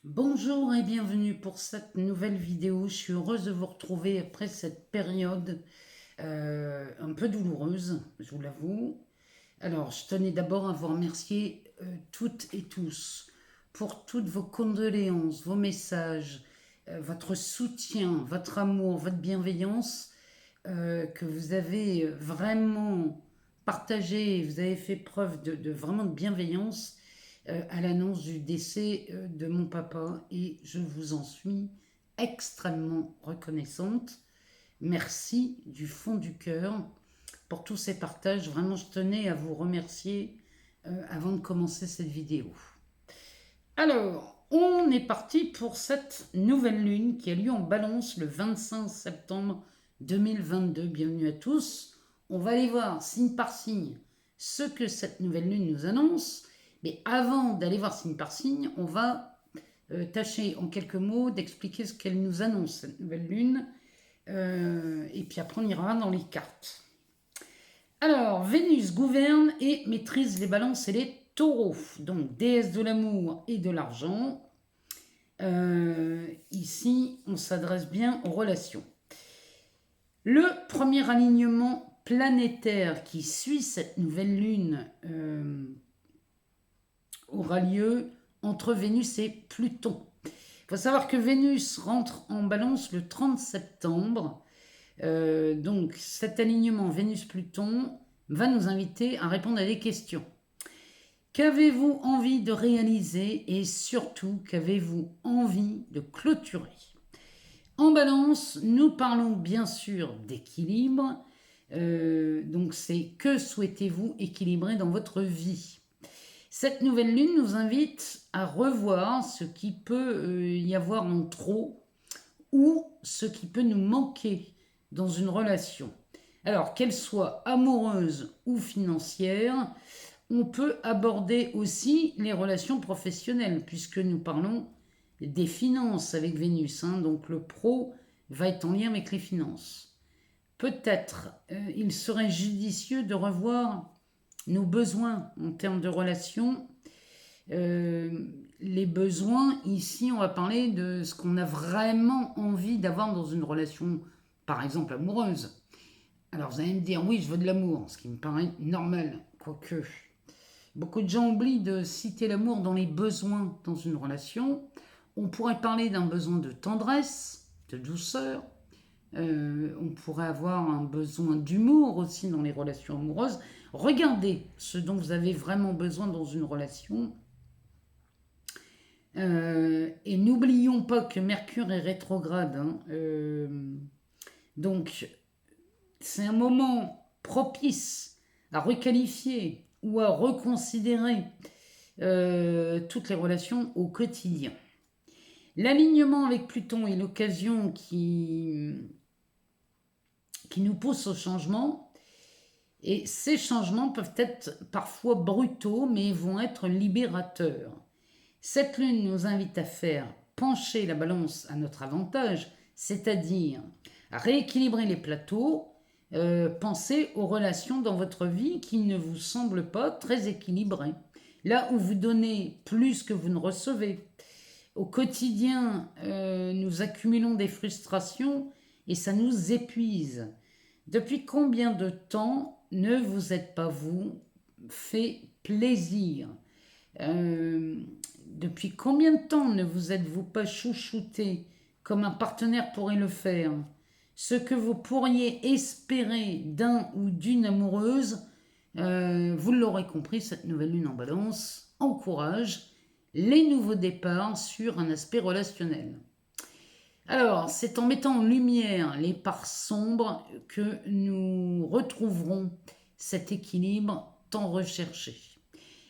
Bonjour et bienvenue pour cette nouvelle vidéo. Je suis heureuse de vous retrouver après cette période un peu douloureuse, je vous l'avoue. Alors, je tenais d'abord à vous remercier toutes et tous pour toutes vos condoléances, vos messages, votre soutien, votre amour, votre bienveillance que vous avez vraiment partagé. Vous avez fait preuve de vraiment de bienveillance à l'annonce du décès de mon papa et je vous en suis extrêmement reconnaissante. Merci du fond du cœur pour tous ces partages. Vraiment, je tenais à vous remercier avant de commencer cette vidéo. Alors, on est parti pour cette nouvelle lune qui a lieu en Balance le 25 septembre 2022. Bienvenue à tous. On va aller voir signe par signe ce que cette nouvelle lune nous annonce. Mais avant d'aller voir signe par signe, on va tâcher en quelques mots d'expliquer ce qu'elle nous annonce, cette nouvelle lune. Et puis après, on ira dans les cartes. Alors, Vénus gouverne et maîtrise les balances et les taureaux. Donc, déesse de l'amour et de l'argent. Ici, on s'adresse bien aux relations. Le premier alignement planétaire qui suit cette nouvelle lune aura lieu entre Vénus et Pluton. Il faut savoir que Vénus rentre en balance le 30 septembre. Donc cet alignement Vénus-Pluton va nous inviter à répondre à des questions. Qu'avez-vous envie de réaliser et surtout qu'avez-vous envie de clôturer? En balance, nous parlons bien sûr d'équilibre. Donc c'est que souhaitez-vous équilibrer dans votre vie? Cette nouvelle lune nous invite à revoir ce qui peut y avoir en trop ou ce qui peut nous manquer dans une relation. Alors, qu'elle soit amoureuse ou financière, on peut aborder aussi les relations professionnelles puisque nous parlons des finances avec Vénus. Donc le pro va être en lien avec les finances. Peut-être il serait judicieux de revoir nos besoins en termes de relations. Les besoins, ici, on va parler de ce qu'on a vraiment envie d'avoir dans une relation, par exemple amoureuse. Alors vous allez me dire, oui, je veux de l'amour, ce qui me paraît normal, quoique. Beaucoup de gens oublient de citer l'amour dans les besoins dans une relation. On pourrait parler d'un besoin de tendresse, de douceur. On pourrait avoir un besoin d'humour aussi dans les relations amoureuses. Regardez ce dont vous avez vraiment besoin dans une relation. Et n'oublions pas que Mercure est rétrograde. Donc, c'est un moment propice à requalifier ou à reconsidérer toutes les relations au quotidien. L'alignement avec Pluton est l'occasion qui nous pousse au changement. Et ces changements peuvent être parfois brutaux, mais vont être libérateurs. Cette lune nous invite à faire pencher la balance à notre avantage, c'est-à-dire à rééquilibrer les plateaux. Pensez aux relations dans votre vie qui ne vous semblent pas très équilibrées. Là où vous donnez plus que vous ne recevez. Au quotidien, nous accumulons des frustrations et ça nous épuise. Depuis combien de temps ne vous êtes pas, vous, fait plaisir? Depuis combien de temps ne vous êtes-vous pas chouchouté comme un partenaire pourrait le faire? Ce que vous pourriez espérer d'un ou d'une amoureuse, vous l'aurez compris, cette nouvelle lune en balance encourage les nouveaux départs sur un aspect relationnel. Alors, c'est en mettant en lumière les parts sombres que nous retrouverons cet équilibre tant recherché.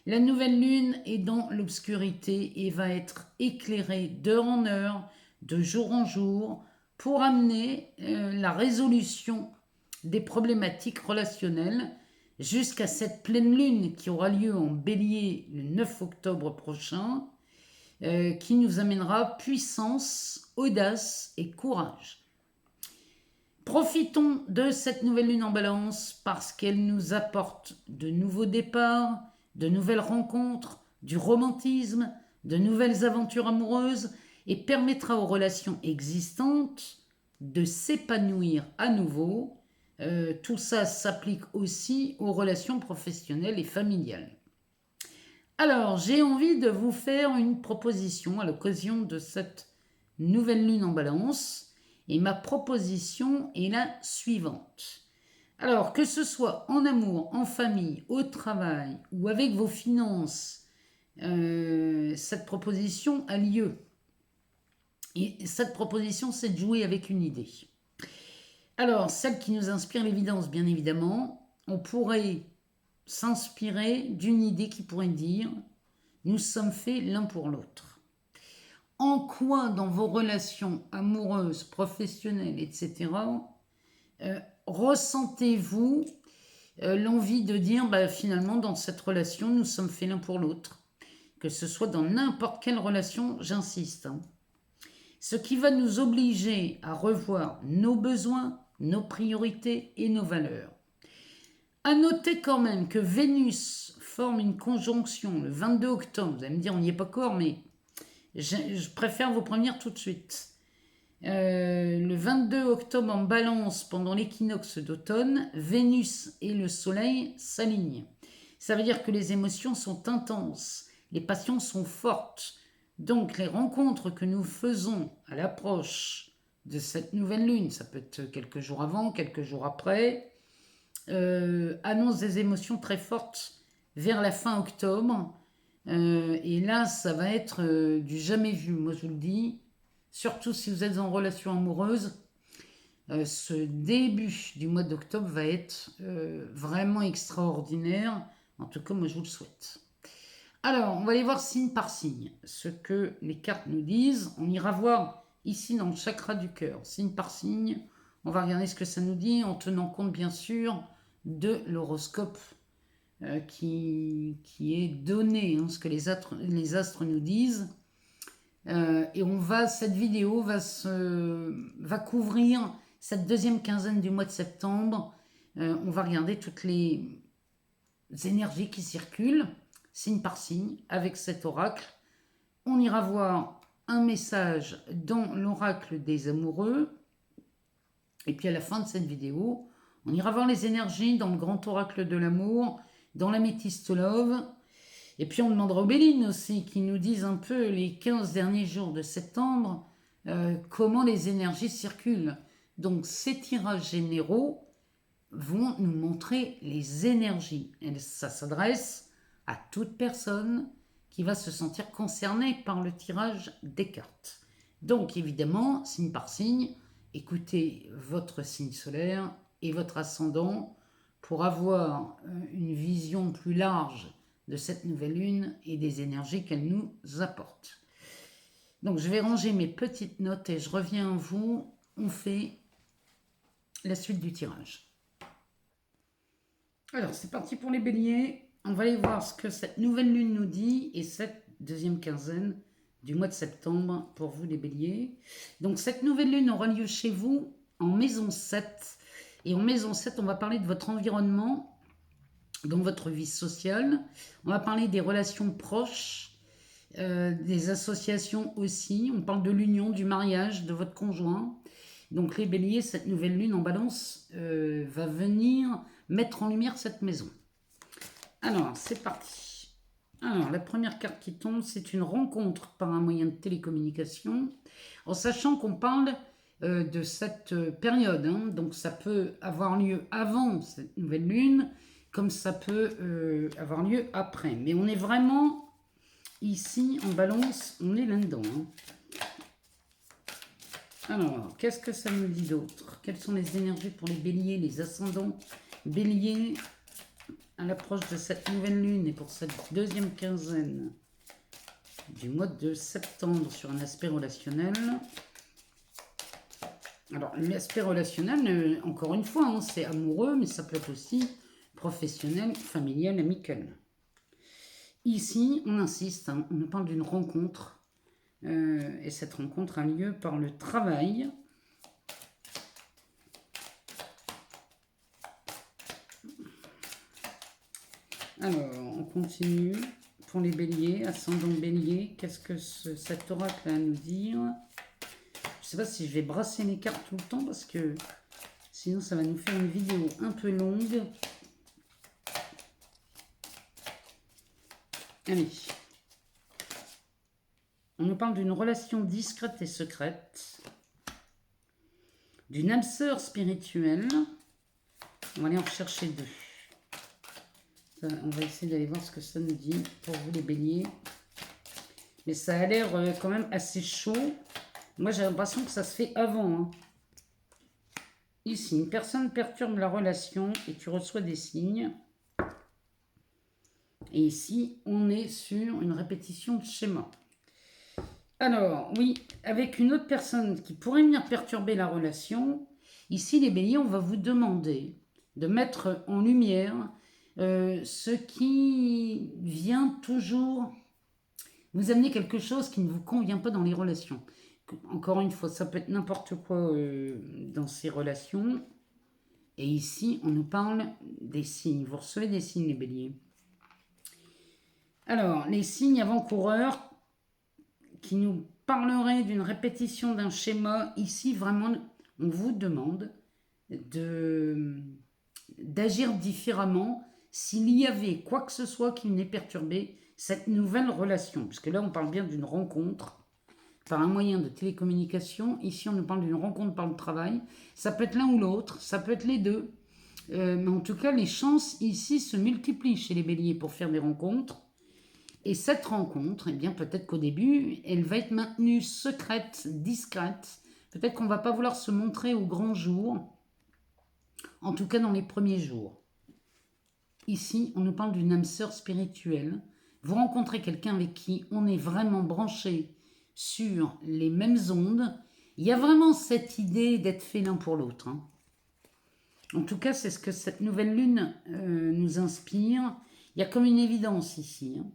La nouvelle lune est dans l'obscurité et va être éclairée d'heure en heure, de jour en jour, pour amener la résolution des problématiques relationnelles jusqu'à cette pleine lune qui aura lieu en Bélier le 9 octobre prochain, qui nous amènera puissance, audace et courage. Profitons de cette nouvelle lune en balance parce qu'elle nous apporte de nouveaux départs, de nouvelles rencontres, du romantisme, de nouvelles aventures amoureuses et permettra aux relations existantes de s'épanouir à nouveau. Tout ça s'applique aussi aux relations professionnelles et familiales. Alors, j'ai envie de vous faire une proposition à l'occasion de cette nouvelle lune en balance. Et ma proposition est la suivante. Alors, que ce soit en amour, en famille, au travail ou avec vos finances, cette proposition a lieu. Et cette proposition, c'est de jouer avec une idée. Alors, celle qui nous inspire l'évidence, bien évidemment, on pourrait s'inspirer d'une idée qui pourrait dire « Nous sommes faits l'un pour l'autre ». En quoi, dans vos relations amoureuses, professionnelles, etc., ressentez-vous l'envie de dire finalement, dans cette relation, nous sommes faits l'un pour l'autre. Que ce soit dans n'importe quelle relation, j'insiste. Ce qui va nous obliger à revoir nos besoins, nos priorités et nos valeurs. À noter quand même que Vénus forme une conjonction le 22 octobre. Vous allez me dire, on n'y est pas encore, mais je préfère vous prévenir tout de suite. Le 22 octobre en balance, pendant l'équinoxe d'automne, Vénus et le Soleil s'alignent. Ça veut dire que les émotions sont intenses, les passions sont fortes. Donc les rencontres que nous faisons à l'approche de cette nouvelle lune, ça peut être quelques jours avant, quelques jours après, annoncent des émotions très fortes vers la fin octobre. Et là, ça va être du jamais vu, moi je vous le dis. Surtout si vous êtes en relation amoureuse, ce début du mois d'octobre va être vraiment extraordinaire. En tout cas, moi je vous le souhaite. Alors, on va aller voir signe par signe ce que les cartes nous disent. On ira voir ici dans le chakra du cœur, signe par signe. On va regarder ce que ça nous dit en tenant compte bien sûr de l'horoscope qui est donné, ce que les astres nous disent. Et cette vidéo va couvrir cette deuxième quinzaine du mois de septembre. On va regarder toutes les énergies qui circulent, signe par signe, avec cet oracle. On ira voir un message dans l'oracle des amoureux. Et puis à la fin de cette vidéo, on ira voir les énergies dans le grand oracle de l'amour, dans l'améthyste love. Et puis on demandera aux Bélines aussi, qui nous disent un peu les 15 derniers jours de septembre, comment les énergies circulent. Donc ces tirages généraux vont nous montrer les énergies. Et ça s'adresse à toute personne qui va se sentir concernée par le tirage des cartes. Donc évidemment, signe par signe, écoutez votre signe solaire et votre ascendant pour avoir une vision plus large de cette nouvelle lune et des énergies qu'elle nous apporte. Donc je vais ranger mes petites notes et je reviens à vous. On fait la suite du tirage. Alors c'est parti pour les béliers. On va aller voir ce que cette nouvelle lune nous dit et cette deuxième quinzaine du mois de septembre pour vous les béliers. Donc cette nouvelle lune aura lieu chez vous en maison 7. Et en maison 7, on va parler de votre environnement, dans votre vie sociale. On va parler des relations proches, des associations aussi. On parle de l'union, du mariage, de votre conjoint. Donc les béliers, cette nouvelle lune en balance va venir mettre en lumière cette maison. Alors, c'est parti. Alors, la première carte qui tombe, c'est une rencontre par un moyen de télécommunication. En sachant qu'on parle de cette période. Donc ça peut avoir lieu avant cette nouvelle lune, comme ça peut avoir lieu après. Mais on est vraiment ici en balance, on est là-dedans. Alors, qu'est-ce que ça nous dit d'autre? Quelles sont les énergies pour les béliers, les ascendants béliers à l'approche de cette nouvelle lune et pour cette deuxième quinzaine du mois de septembre sur un aspect relationnel? Alors, l'aspect relationnel, encore une fois, c'est amoureux, mais ça peut être aussi professionnel, familial, amical. Ici, on insiste, on nous parle d'une rencontre, et cette rencontre a lieu par le travail. Alors, on continue pour les béliers, ascendant bélier. Qu'est-ce que cet oracle a à nous dire? Je ne sais pas si je vais brasser les cartes tout le temps parce que sinon ça va nous faire une vidéo un peu longue. Allez. On nous parle d'une relation discrète et secrète. D'une âme sœur spirituelle. On va aller en rechercher deux. On va essayer d'aller voir ce que ça nous dit pour vous les béliers. Mais ça a l'air quand même assez chaud. Moi j'ai l'impression que ça se fait avant. Hein. Ici, une personne perturbe la relation et tu reçois des signes. Et ici, on est sur une répétition de schéma. Alors, oui, avec une autre personne qui pourrait venir perturber la relation. Ici, les béliers, on va vous demander de mettre en lumière ce qui vient toujours vous amener quelque chose qui ne vous convient pas dans les relations. Encore une fois, ça peut être n'importe quoi dans ces relations. Et ici, on nous parle des signes. Vous recevez des signes, les béliers. Alors, les signes avant-coureurs qui nous parleraient d'une répétition d'un schéma. Ici, vraiment, on vous demande d'agir différemment s'il y avait quoi que ce soit qui venait perturber cette nouvelle relation. Puisque là, on parle bien d'une rencontre par un moyen de télécommunication. Ici, on nous parle d'une rencontre par le travail. Ça peut être l'un ou l'autre, ça peut être les deux. Mais en tout cas, les chances ici se multiplient chez les béliers pour faire des rencontres. Et cette rencontre, eh bien, peut-être qu'au début, elle va être maintenue secrète, discrète. Peut-être qu'on ne va pas vouloir se montrer au grand jour. En tout cas, dans les premiers jours. Ici, on nous parle d'une âme sœur spirituelle. Vous rencontrez quelqu'un avec qui on est vraiment branché sur les mêmes ondes. Il y a vraiment cette idée d'être fait l'un pour l'autre. Hein. En tout cas, c'est ce que cette nouvelle lune nous inspire. Il y a comme une évidence ici. Hein.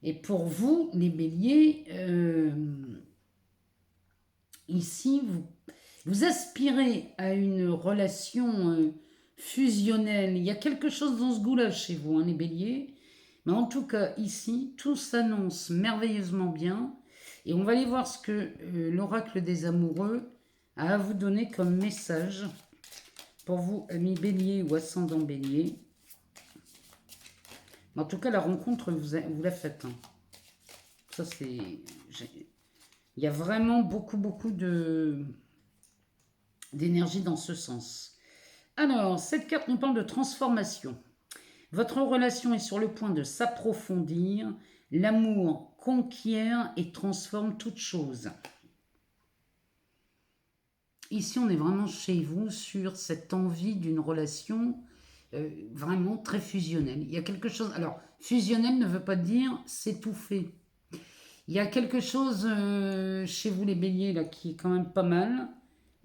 Et pour vous, les béliers, ici, vous aspirez à une relation fusionnelle. Il y a quelque chose dans ce goût-là chez vous, hein, les béliers. Mais en tout cas, ici, tout s'annonce merveilleusement bien. Et on va aller voir ce que l'oracle des amoureux a à vous donner comme message pour vous, amis béliers ou ascendant bélier. En tout cas, la rencontre, vous la faites. Hein. Ça, c'est... Il y a vraiment beaucoup d'énergie dans ce sens. Alors, cette carte nous parle de transformation. Votre relation est sur le point de s'approfondir. L'amour conquiert et transforme toute chose. Ici, on est vraiment chez vous sur cette envie d'une relation vraiment très fusionnelle. Il y a quelque chose... Alors, fusionnel ne veut pas dire s'étouffer. Il y a quelque chose chez vous les béliers là qui est quand même pas mal.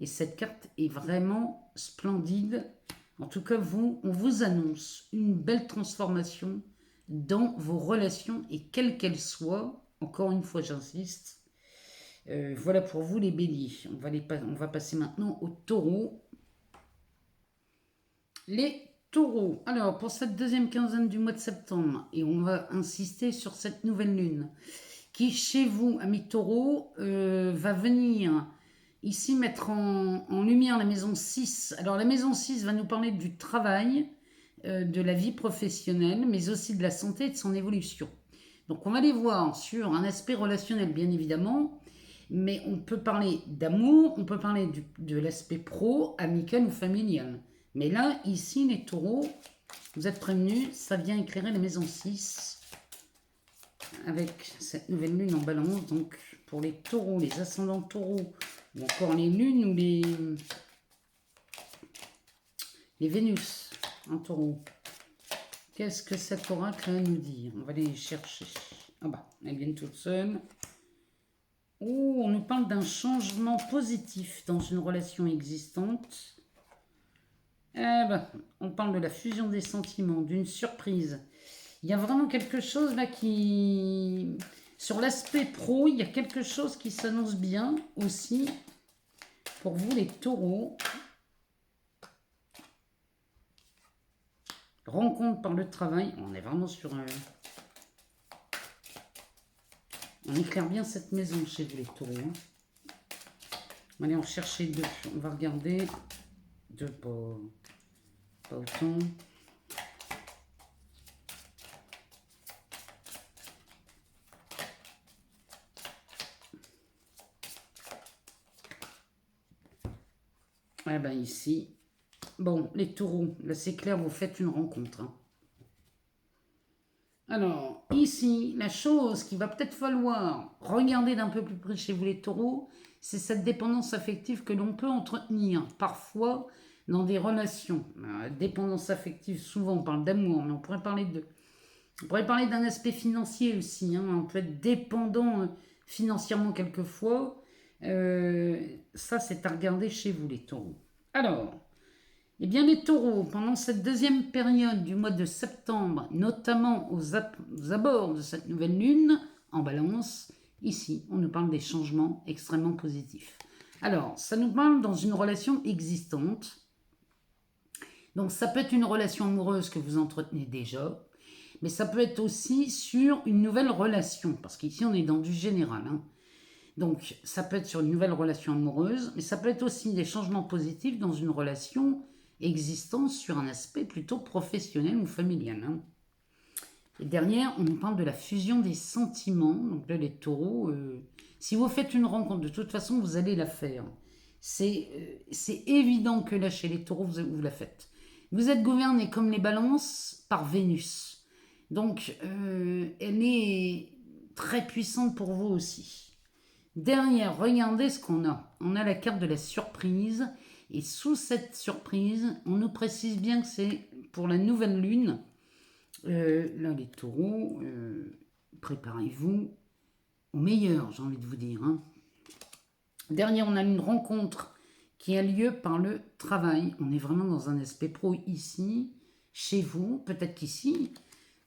Et cette carte est vraiment splendide. En tout cas, on vous annonce une belle transformation dans vos relations et quelles qu'elles soient. Encore une fois, j'insiste. Voilà pour vous les béliers. On va passer maintenant aux taureaux. Les taureaux. Alors, pour cette deuxième quinzaine du mois de septembre, et on va insister sur cette nouvelle lune, qui chez vous, amis taureaux, va venir ici mettre en lumière la maison 6. Alors la maison 6 va nous parler du travail, de la vie professionnelle, mais aussi de la santé et de son évolution. Donc on va les voir sur un aspect relationnel bien évidemment, mais on peut parler d'amour, on peut parler de l'aspect pro, amical ou familial. Mais là, ici, les taureaux, vous êtes prévenus, ça vient éclairer la maison 6 avec cette nouvelle lune en balance. Donc pour les taureaux, les ascendants taureaux, ou encore les lunes ou les Vénus en taureau. Qu'est-ce que cet oracle a à nous dire? On va aller les chercher. Ah bah, elles viennent toutes seules. Oh, on nous parle d'un changement positif dans une relation existante. Eh ben, on parle de la fusion des sentiments, d'une surprise. Il y a vraiment quelque chose là qui... Sur l'aspect pro, il y a quelque chose qui s'annonce bien aussi pour vous les taureaux. Rencontre par le travail. On est vraiment sur On éclaire bien cette maison chez vous, les taureaux. Hein. Allez, on va chercher deux. On va regarder. Deux, pas autant. Ouais, ben ici. Bon, les taureaux, là c'est clair, vous faites une rencontre. Hein. Alors, ici, la chose qu'il va peut-être falloir regarder d'un peu plus près chez vous les taureaux, c'est cette dépendance affective que l'on peut entretenir parfois dans des relations. Dépendance affective, souvent on parle d'amour, mais on pourrait parler d'un aspect financier aussi. Hein. On peut être dépendant financièrement quelquefois. Ça, c'est à regarder chez vous les taureaux. Alors, eh bien les taureaux, pendant cette deuxième période du mois de septembre, notamment aux abords de cette nouvelle lune en balance, ici, on nous parle des changements extrêmement positifs. Alors, ça nous parle dans une relation existante. Donc, ça peut être une relation amoureuse que vous entretenez déjà, mais ça peut être aussi sur une nouvelle relation, parce qu'ici, on est dans du général. Hein. Donc, ça peut être sur une nouvelle relation amoureuse, mais ça peut être aussi des changements positifs dans une relation existante sur un aspect plutôt professionnel ou familial. Hein. Et derrière, on nous parle de la fusion des sentiments. Donc là, les taureaux, si vous faites une rencontre, de toute façon, vous allez la faire. C'est évident que là, chez les taureaux, vous la faites. Vous êtes gouverné comme les balances par Vénus. Donc, elle est très puissante pour vous aussi. Derrière, regardez ce qu'on a. On a la carte de la surprise. Et sous cette surprise, on nous précise bien que c'est pour la nouvelle lune. Là, les taureaux, préparez-vous au meilleur, j'ai envie de vous dire. Hein. Derrière, on a une rencontre qui a lieu par le travail. On est vraiment dans un aspect pro ici, chez vous. Peut-être qu'ici,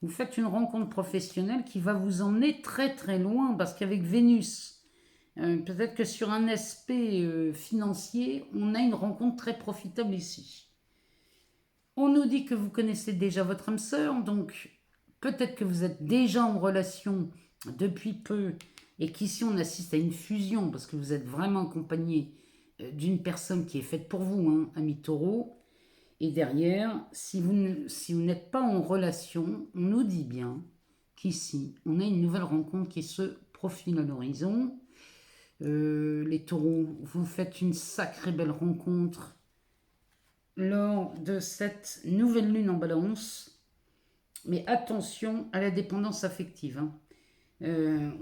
vous faites une rencontre professionnelle qui va vous emmener très très loin. Parce qu'avec Vénus, peut-être que sur un aspect financier, on a une rencontre très profitable ici. On nous dit que vous connaissez déjà votre âme sœur, donc peut-être que vous êtes déjà en relation depuis peu et qu'ici on assiste à une fusion parce que vous êtes vraiment accompagné d'une personne qui est faite pour vous, hein, ami taureau. Et derrière, si vous n'êtes pas en relation, on nous dit bien qu'ici, on a une nouvelle rencontre qui se profile à l'horizon. Les taureaux, vous faites une sacrée belle rencontre lors de cette nouvelle lune en balance. Mais attention à la dépendance affective. Hein.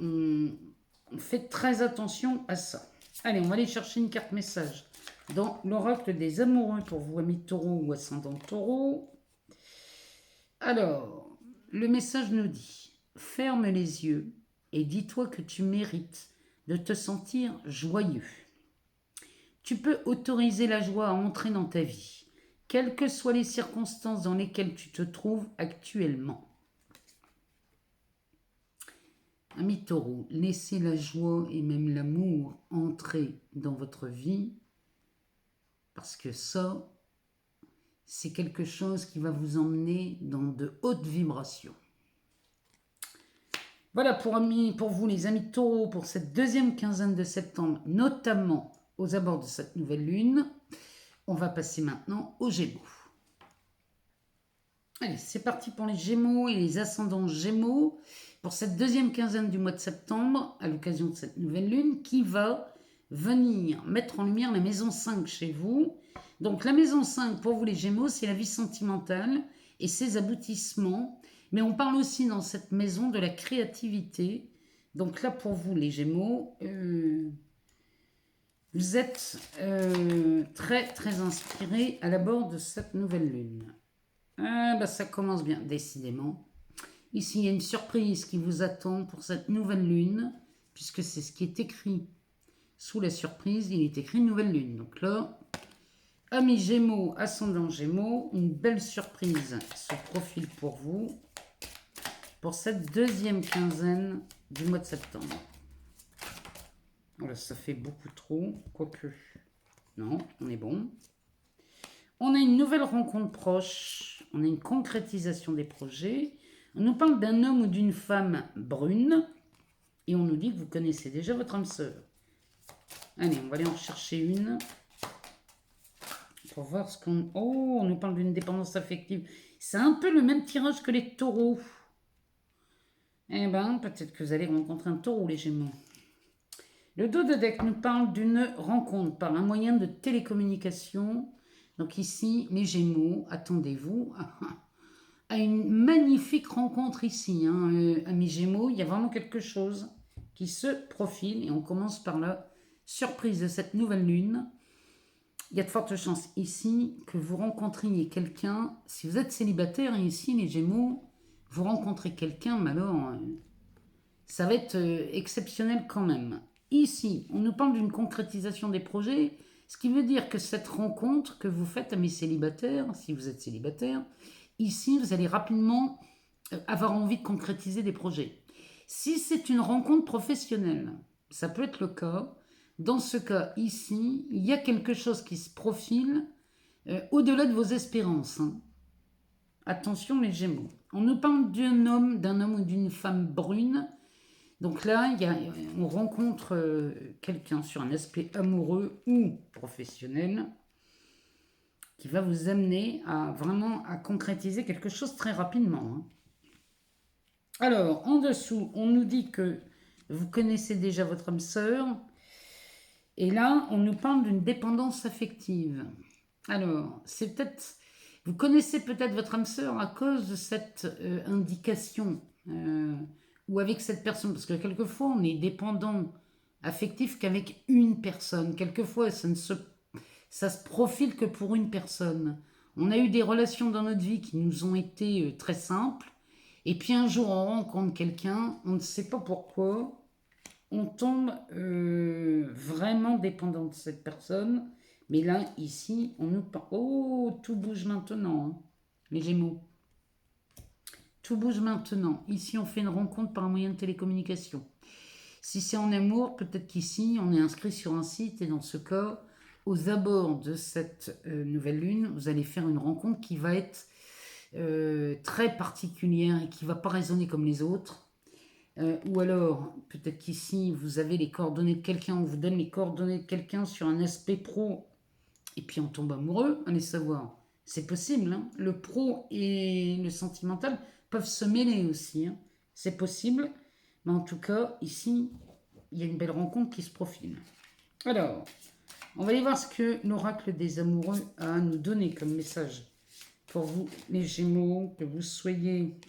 On fait très attention à ça. Allez, on va aller chercher une carte message dans l'oracle des amoureux pour vous, amis taureau ou ascendant taureau. Alors, le message nous dit, ferme les yeux et dis-toi que tu mérites de te sentir joyeux. Tu peux autoriser la joie à entrer dans ta vie, quelles que soient les circonstances dans lesquelles tu te trouves actuellement. Ami taureau, laissez la joie et même l'amour entrer dans votre vie, parce que ça, c'est quelque chose qui va vous emmener dans de hautes vibrations. Voilà pour vous les amis taureaux, pour cette deuxième quinzaine de septembre, notamment aux abords de cette nouvelle lune. On va passer maintenant aux Gémeaux. Allez, c'est parti pour les Gémeaux et les ascendants Gémeaux pour cette deuxième quinzaine du mois de septembre, à l'occasion de cette nouvelle lune, qui va venir mettre en lumière la maison 5 chez vous. Donc la maison 5, pour vous les Gémeaux, c'est la vie sentimentale et ses aboutissements. Mais on parle aussi dans cette maison de la créativité. Donc là, pour vous les Gémeaux, vous êtes très très inspirés à l'abord de cette nouvelle lune. Ça commence bien, décidément. Ici, il y a une surprise qui vous attend pour cette nouvelle lune, puisque c'est ce qui est écrit. Sous la surprise, il est écrit nouvelle lune. Donc là, amis Gémeaux, ascendant Gémeaux, une belle surprise se profile pour vous pour cette deuxième quinzaine du mois de septembre. Voilà, ça fait beaucoup trop, quoique. Non, on est bon. On a une nouvelle rencontre proche, on a une concrétisation des projets. On nous parle d'un homme ou d'une femme brune. Et on nous dit que vous connaissez déjà votre âme sœur. Allez, on va aller en chercher une. Pour voir ce qu'on... Oh, on nous parle d'une dépendance affective. C'est un peu le même tirage que les taureaux. Eh ben, peut-être que vous allez rencontrer un taureau, les Gémeaux. Le dos de deck nous parle d'une rencontre par un moyen de télécommunication. Donc ici, les Gémeaux, attendez-vous à une magnifique rencontre ici. Amis Gémeaux, il y a vraiment quelque chose qui se profile. Et on commence par la surprise de cette nouvelle lune. Il y a de fortes chances ici que vous rencontriez quelqu'un. Si vous êtes célibataire, ici, les Gémeaux, vous rencontrez quelqu'un, mais alors, ça va être exceptionnel quand même. Ici, on nous parle d'une concrétisation des projets, ce qui veut dire que cette rencontre que vous faites à mes célibataires, si vous êtes célibataire, ici, vous allez rapidement avoir envie de concrétiser des projets. Si c'est une rencontre professionnelle, ça peut être le cas. Dans ce cas, ici, il y a quelque chose qui se profile au-delà de vos espérances. Attention les Gémeaux. On nous parle d'un homme ou d'une femme brune. Donc là, on rencontre quelqu'un sur un aspect amoureux ou professionnel qui va vous amener à vraiment à concrétiser quelque chose très rapidement. Alors, en dessous, on nous dit que vous connaissez déjà votre âme sœur. Et là, on nous parle d'une dépendance affective. Alors, c'est peut-être... Vous connaissez peut-être votre âme sœur à cause de cette indication ou avec cette personne. Parce que quelquefois, on est dépendant affectif qu'avec une personne. Quelquefois, ça se profile que pour une personne. On a eu des relations dans notre vie qui nous ont été très simples. Et puis un jour, on rencontre quelqu'un, on ne sait pas pourquoi, on tombe vraiment dépendant de cette personne. Mais là, ici, on nous parle... Oh, tout bouge maintenant, les Gémeaux. Tout bouge maintenant. Ici, on fait une rencontre par un moyen de télécommunication. Si c'est en amour, peut-être qu'ici, on est inscrit sur un site. Et dans ce cas, aux abords de cette nouvelle lune, vous allez faire une rencontre qui va être très particulière et qui ne va pas résonner comme les autres. Ou alors, peut-être qu'ici, vous avez les coordonnées de quelqu'un, on vous donne les coordonnées de quelqu'un sur un aspect pro, et puis on tombe amoureux, allez savoir. C'est possible, hein. Le pro et le sentimental peuvent se mêler aussi. Hein. C'est possible, mais en tout cas, ici, il y a une belle rencontre qui se profile. Alors, on va aller voir ce que l'oracle des amoureux a à nous donner comme message pour vous, les Gémeaux, que vous soyez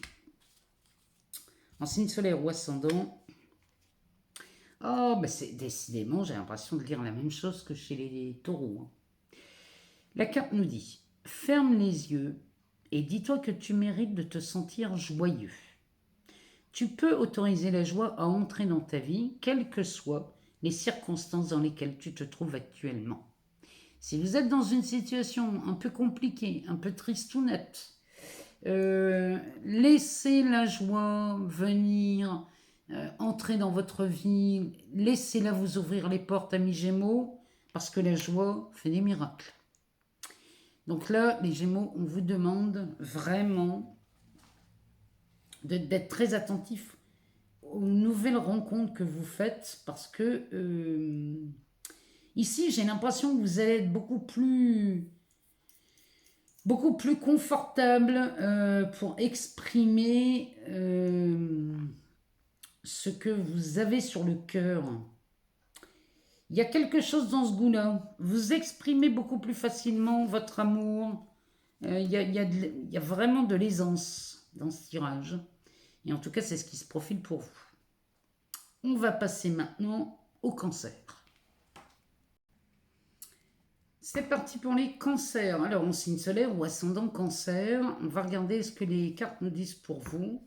en signe solaire ou ascendant. Oh, ben c'est décidément, j'ai l'impression de lire la même chose que chez les taureaux. La carte nous dit, ferme les yeux et dis-toi que tu mérites de te sentir joyeux. Tu peux autoriser la joie à entrer dans ta vie, quelles que soient les circonstances dans lesquelles tu te trouves actuellement. Si vous êtes dans une situation un peu compliquée, un peu tristounette, laissez la joie venir, entrer dans votre vie, laissez-la vous ouvrir les portes, amis Gémeaux, parce que la joie fait des miracles. Donc là, les Gémeaux, on vous demande vraiment d'être très attentifs aux nouvelles rencontres que vous faites, parce que ici, j'ai l'impression que vous allez être beaucoup plus confortable pour exprimer ce que vous avez sur le cœur. Il y a quelque chose dans ce goût-là. Vous exprimez beaucoup plus facilement votre amour. Il y a vraiment de l'aisance dans ce tirage. Et en tout cas, c'est ce qui se profile pour vous. On va passer maintenant au cancer. C'est parti pour les cancers. Alors, en signe solaire ou ascendant cancer, on va regarder ce que les cartes nous disent pour vous.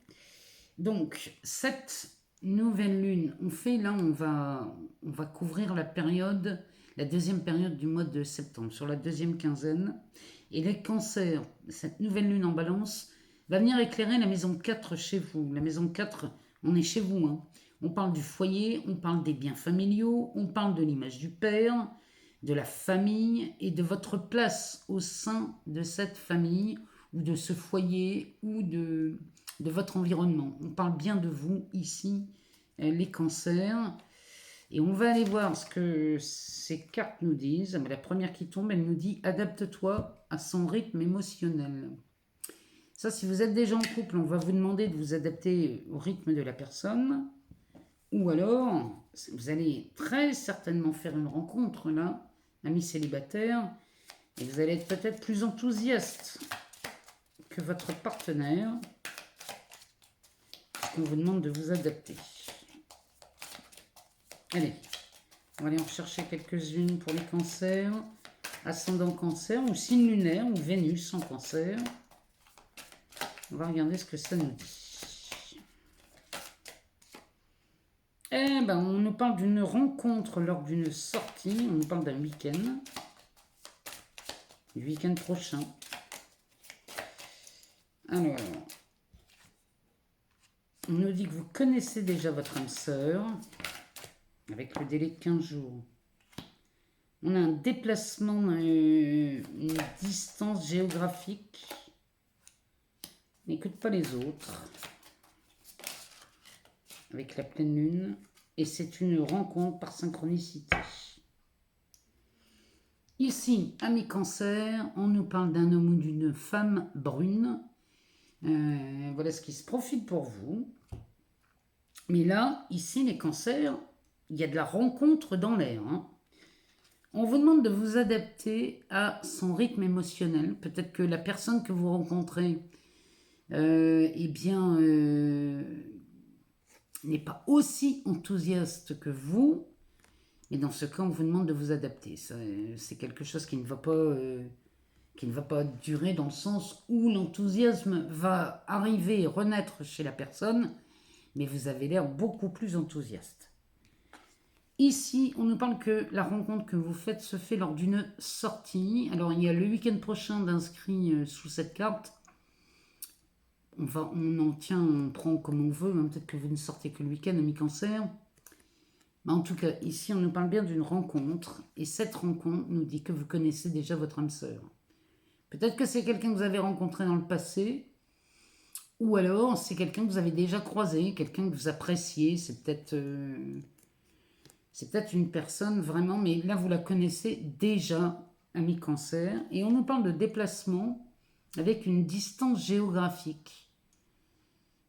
Donc, cette nouvelle lune, on va couvrir la deuxième période du mois de septembre, sur la deuxième quinzaine. Et les cancers, cette nouvelle lune en balance, va venir éclairer la maison 4 chez vous. La maison 4, on est chez vous. Hein. On parle du foyer, on parle des biens familiaux, on parle de l'image du père, de la famille et de votre place au sein de cette famille ou de ce foyer ou de votre environnement. On parle bien de vous ici, les cancers. Et on va aller voir ce que ces cartes nous disent. La première qui tombe, elle nous dit « Adapte-toi à son rythme émotionnel ». Ça, si vous êtes déjà en couple, on va vous demander de vous adapter au rythme de la personne. Ou alors, vous allez très certainement faire une rencontre, là, ami célibataire, et vous allez être peut-être plus enthousiaste que votre partenaire, puisqu'on vous demande de vous adapter. Allez, on va aller en chercher quelques-unes pour les cancers, ascendant cancer, ou signe lunaire, ou Vénus en cancer. On va regarder ce que ça nous dit. Eh ben, on nous parle d'une rencontre lors d'une sortie, on nous parle d'un week-end, du week-end prochain. Alors, on nous dit que vous connaissez déjà votre âme sœur, avec le délai de 15 jours. On a un déplacement, une distance géographique. N'écoute pas les autres. Avec la pleine lune. Et c'est une rencontre par synchronicité. Ici, ami cancer, on nous parle d'un homme ou d'une femme brune. Voilà ce qui se profile pour vous. Mais là, ici, les cancers, il y a de la rencontre dans l'air. Hein. On vous demande de vous adapter à son rythme émotionnel. Peut-être que la personne que vous rencontrez, eh bien, n'est pas aussi enthousiaste que vous. Et dans ce cas, on vous demande de vous adapter. C'est quelque chose qui ne va pas durer dans le sens où l'enthousiasme va arriver et renaître chez la personne, mais vous avez l'air beaucoup plus enthousiaste. Ici, on nous parle que la rencontre que vous faites se fait lors d'une sortie. Alors, il y a le week-end prochain d'inscrits sous cette carte. On prend comme on veut. Hein, peut-être que vous ne sortez que le week-end, ami cancer. Mais en tout cas, ici, on nous parle bien d'une rencontre. Et cette rencontre nous dit que vous connaissez déjà votre âme sœur. Peut-être que c'est quelqu'un que vous avez rencontré dans le passé. Ou alors, c'est quelqu'un que vous avez déjà croisé, quelqu'un que vous appréciez. C'est peut-être une personne vraiment, mais là, vous la connaissez déjà, ami cancer. Et on nous parle de déplacement avec une distance géographique.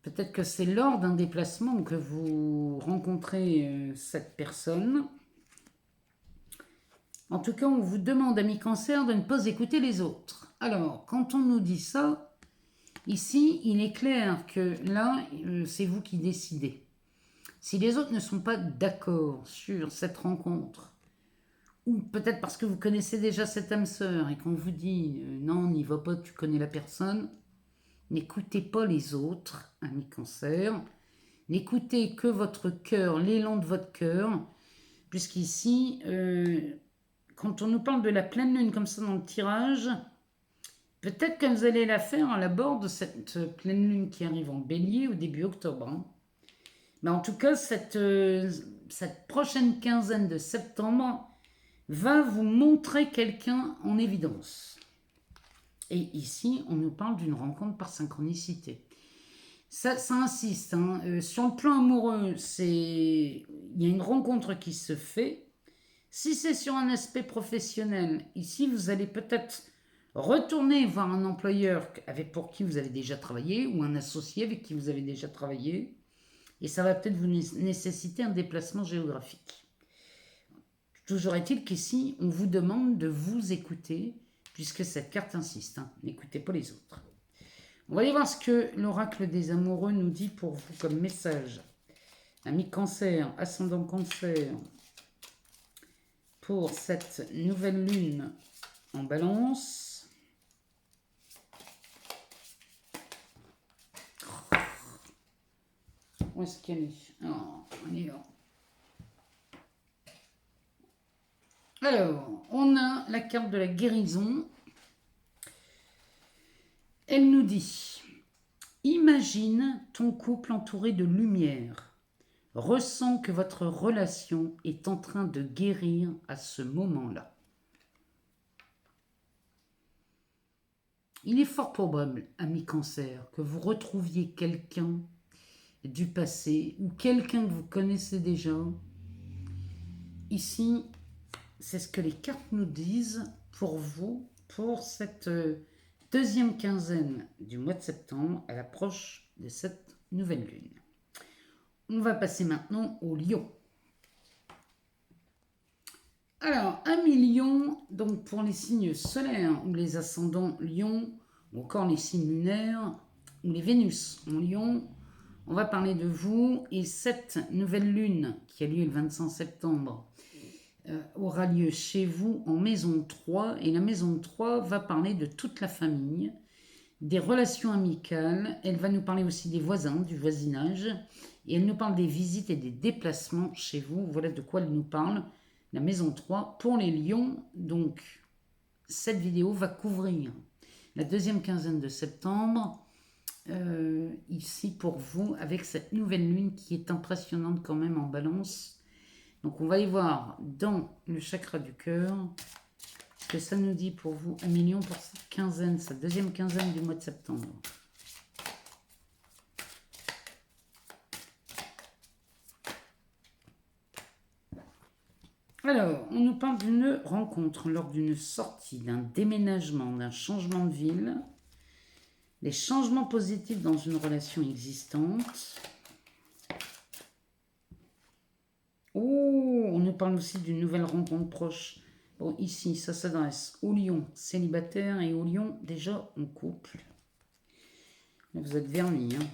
Peut-être que c'est lors d'un déplacement que vous rencontrez cette personne. En tout cas, on vous demande, ami cancer, de ne pas écouter les autres. Alors, quand on nous dit ça, ici, il est clair que là, c'est vous qui décidez. Si les autres ne sont pas d'accord sur cette rencontre, ou peut-être parce que vous connaissez déjà cette âme sœur et qu'on vous dit non, n'y va pas, tu connais la personne, n'écoutez pas les autres, ami cancer. N'écoutez que votre cœur, l'élan de votre cœur, puisqu'ici, quand on nous parle de la pleine lune comme ça dans le tirage, peut-être que vous allez la faire à la bord de cette pleine lune qui arrive en bélier au début octobre. Hein. Mais en tout cas, cette prochaine quinzaine de septembre va vous montrer quelqu'un en évidence. Et ici, on nous parle d'une rencontre par synchronicité. Ça insiste. Hein. Sur le plan amoureux, il y a une rencontre qui se fait. Si c'est sur un aspect professionnel, ici, vous allez peut-être retourner voir un employeur pour qui vous avez déjà travaillé ou un associé avec qui vous avez déjà travaillé. Et ça va peut-être vous nécessiter un déplacement géographique. Toujours est-il qu'ici, on vous demande de vous écouter, puisque cette carte insiste. Hein. N'écoutez pas les autres. On va aller voir ce que l'oracle des amoureux nous dit pour vous comme message. Ami cancer, ascendant cancer, pour cette nouvelle lune en balance. Où est-ce qu'elle est? Oh, elle est là. Alors, on a la carte de la guérison. Elle nous dit, imagine ton couple entouré de lumière. Ressens que votre relation est en train de guérir à ce moment-là. Il est fort probable, ami cancer, que vous retrouviez quelqu'un du passé ou quelqu'un que vous connaissez déjà. Ici, c'est ce que les cartes nous disent pour vous, pour cette deuxième quinzaine du mois de septembre, à l'approche de cette nouvelle lune. On va passer maintenant au lion. Alors, un million, donc pour les signes solaires ou les ascendants lion, ou encore les signes lunaires ou les Vénus en lion, on va parler de vous. Et cette nouvelle lune qui a lieu le 25 septembre aura lieu chez vous en maison 3. Et la maison 3 va parler de toute la famille, des relations amicales. Elle va nous parler aussi des voisins, du voisinage. Et elle nous parle des visites et des déplacements chez vous. Voilà de quoi elle nous parle. La maison 3 pour les lions. Donc, cette vidéo va couvrir la deuxième quinzaine de septembre. Ici pour vous, avec cette nouvelle lune qui est impressionnante quand même en balance. Donc, on va y voir dans le chakra du cœur ce que ça nous dit pour vous, un million pour cette quinzaine, cette deuxième quinzaine du mois de septembre. Alors, on nous parle d'une rencontre lors d'une sortie, d'un déménagement, d'un changement de ville, des changements positifs dans une relation existante. Oh, on nous parle aussi d'une nouvelle rencontre proche. Bon, ici, ça s'adresse aux lions célibataires et aux lions déjà en couple. Là, vous êtes vernis. Hein.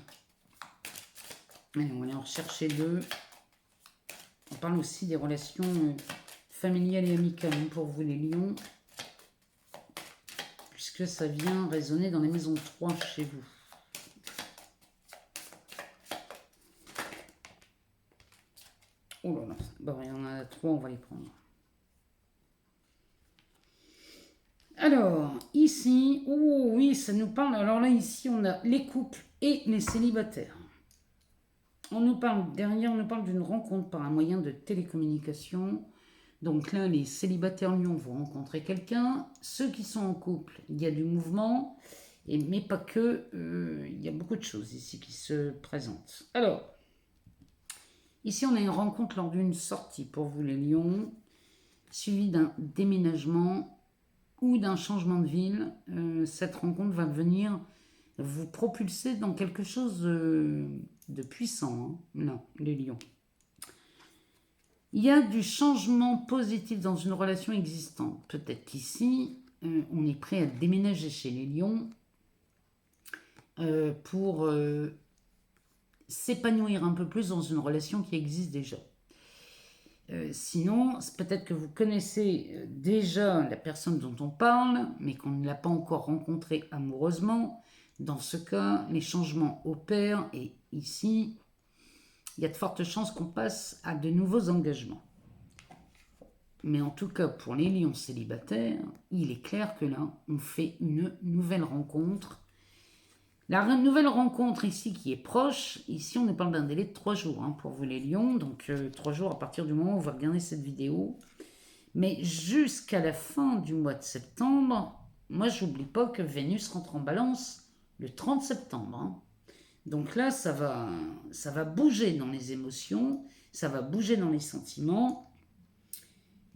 Allez, on va aller en rechercher deux. On parle aussi des relations familiales et amicales pour vous les lions. Puisque ça vient résonner dans les maisons 3 chez vous. Oh là là, bon, il y en a 3, on va les prendre. Alors, ici, oh oui, ça nous parle. Alors là, ici, on a les couples et les célibataires. On nous parle, derrière, on nous parle d'une rencontre par un moyen de télécommunication. Donc là, les célibataires lions vont rencontrer quelqu'un. Ceux qui sont en couple, il y a du mouvement, mais pas que. Il y a beaucoup de choses ici qui se présentent. Alors, ici, on a une rencontre lors d'une sortie pour vous les lions, suivie d'un déménagement ou d'un changement de ville. Cette rencontre va venir vous propulser dans quelque chose de puissant, hein. Là, les lions. Il y a du changement positif dans une relation existante. Peut-être qu'ici, on est prêt à déménager chez les lions pour s'épanouir un peu plus dans une relation qui existe déjà. Sinon, peut-être que vous connaissez déjà la personne dont on parle, mais qu'on ne l'a pas encore rencontrée amoureusement. Dans ce cas, les changements opèrent et ici, il y a de fortes chances qu'on passe à de nouveaux engagements. Mais en tout cas, pour les lions célibataires, il est clair que là, on fait une nouvelle rencontre. La nouvelle rencontre ici qui est proche, ici on nous parle d'un délai de 3 jours hein, pour vous les lions. Donc 3 jours à partir du moment où vous regardez cette vidéo. Mais jusqu'à la fin du mois de septembre, moi j'oublie pas que Vénus rentre en balance le 30 septembre. Hein. Donc là, ça va bouger dans les émotions, ça va bouger dans les sentiments.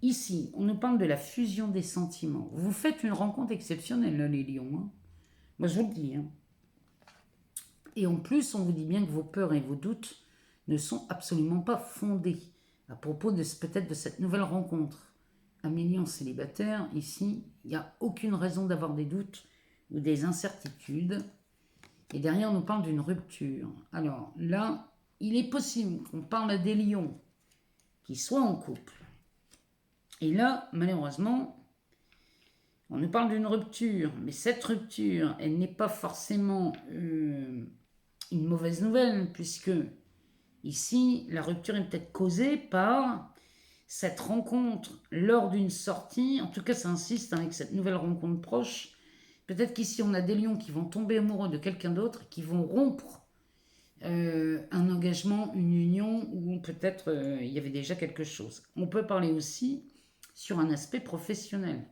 Ici, on nous parle de la fusion des sentiments. Vous faites une rencontre exceptionnelle, là, les lions. Hein. Moi, je vous le dis. Hein. Et en plus, on vous dit bien que vos peurs et vos doutes ne sont absolument pas fondés à propos de peut-être de cette nouvelle rencontre. Un million célibataire, ici, il n'y a aucune raison d'avoir des doutes ou des incertitudes. Et derrière, on nous parle d'une rupture. Alors là, il est possible qu'on parle à des lions qui soient en couple. Et là, malheureusement, on nous parle d'une rupture. Mais cette rupture, elle n'est pas forcément une mauvaise nouvelle, puisque ici, la rupture est peut-être causée par cette rencontre lors d'une sortie. En tout cas, ça insiste avec cette nouvelle rencontre proche. Peut-être qu'ici, on a des lions qui vont tomber amoureux de quelqu'un d'autre, qui vont rompre un engagement, une union, où peut-être il y avait déjà quelque chose. On peut parler aussi sur un aspect professionnel.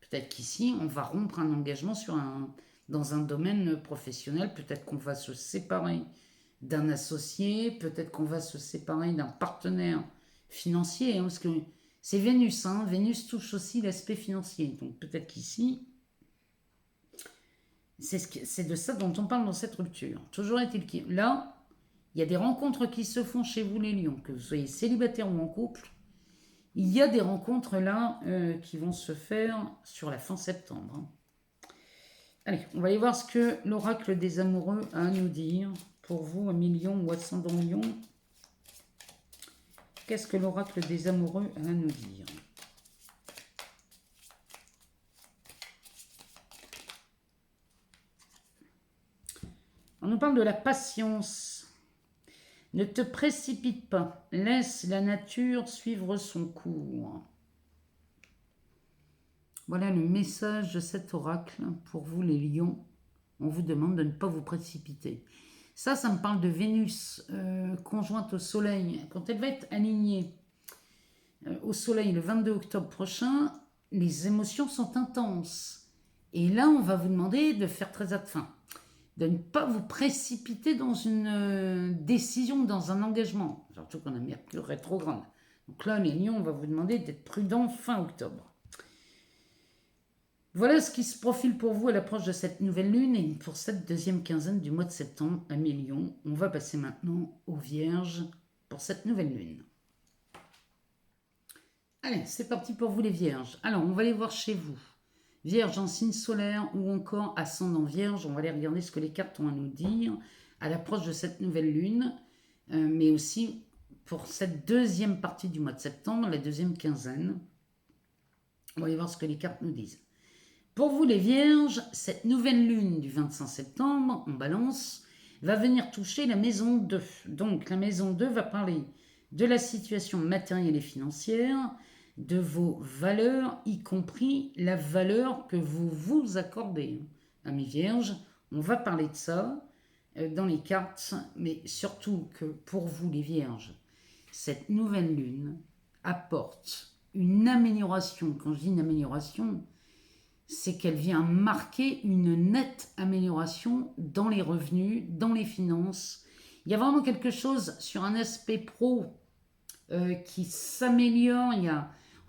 Peut-être qu'ici, on va rompre un engagement dans un domaine professionnel. Peut-être qu'on va se séparer d'un associé, peut-être qu'on va se séparer d'un partenaire financier, hein, parce que c'est Vénus, hein, Vénus touche aussi l'aspect financier, donc peut-être qu'ici, c'est de ça dont on parle dans cette rupture. Toujours est-il que là, il y a des rencontres qui se font chez vous les lions, que vous soyez célibataire ou en couple, il y a des rencontres là qui vont se faire sur la fin septembre, hein. Allez, on va aller voir ce que l'oracle des amoureux a à nous dire. Pour vous, un million ou ascendant lion, qu'est-ce que l'oracle des amoureux a à nous dire? On nous parle de la patience. Ne te précipite pas, laisse la nature suivre son cours. Voilà le message de cet oracle pour vous les lions. On vous demande de ne pas vous précipiter. Ça me parle de Vénus conjointe au Soleil. Quand elle va être alignée au Soleil le 22 octobre prochain, les émotions sont intenses. Et là, on va vous demander de faire très attention, de ne pas vous précipiter dans une décision, dans un engagement. Surtout qu'on a Mercure rétrograde. Donc là, les lions, on va vous demander d'être prudents fin octobre. Voilà ce qui se profile pour vous à l'approche de cette nouvelle lune et pour cette deuxième quinzaine du mois de septembre à Lions. On va passer maintenant aux Vierges pour cette nouvelle lune. Allez, c'est parti pour vous les Vierges. Alors, on va aller voir chez vous. Vierge en signe solaire ou encore ascendant Vierge. On va aller regarder ce que les cartes ont à nous dire à l'approche de cette nouvelle lune, mais aussi pour cette deuxième partie du mois de septembre, la deuxième quinzaine. On va aller voir ce que les cartes nous disent. Pour vous les Vierges, cette nouvelle lune du 25 septembre, en balance, va venir toucher la maison 2. Donc la maison 2 va parler de la situation matérielle et financière, de vos valeurs, y compris la valeur que vous vous accordez. Amis Vierges, on va parler de ça dans les cartes, mais surtout que pour vous les Vierges, cette nouvelle lune apporte une amélioration. Quand je dis une amélioration, c'est qu'elle vient marquer une nette amélioration dans les revenus, dans les finances. Il y a vraiment quelque chose sur un aspect pro qui s'améliore.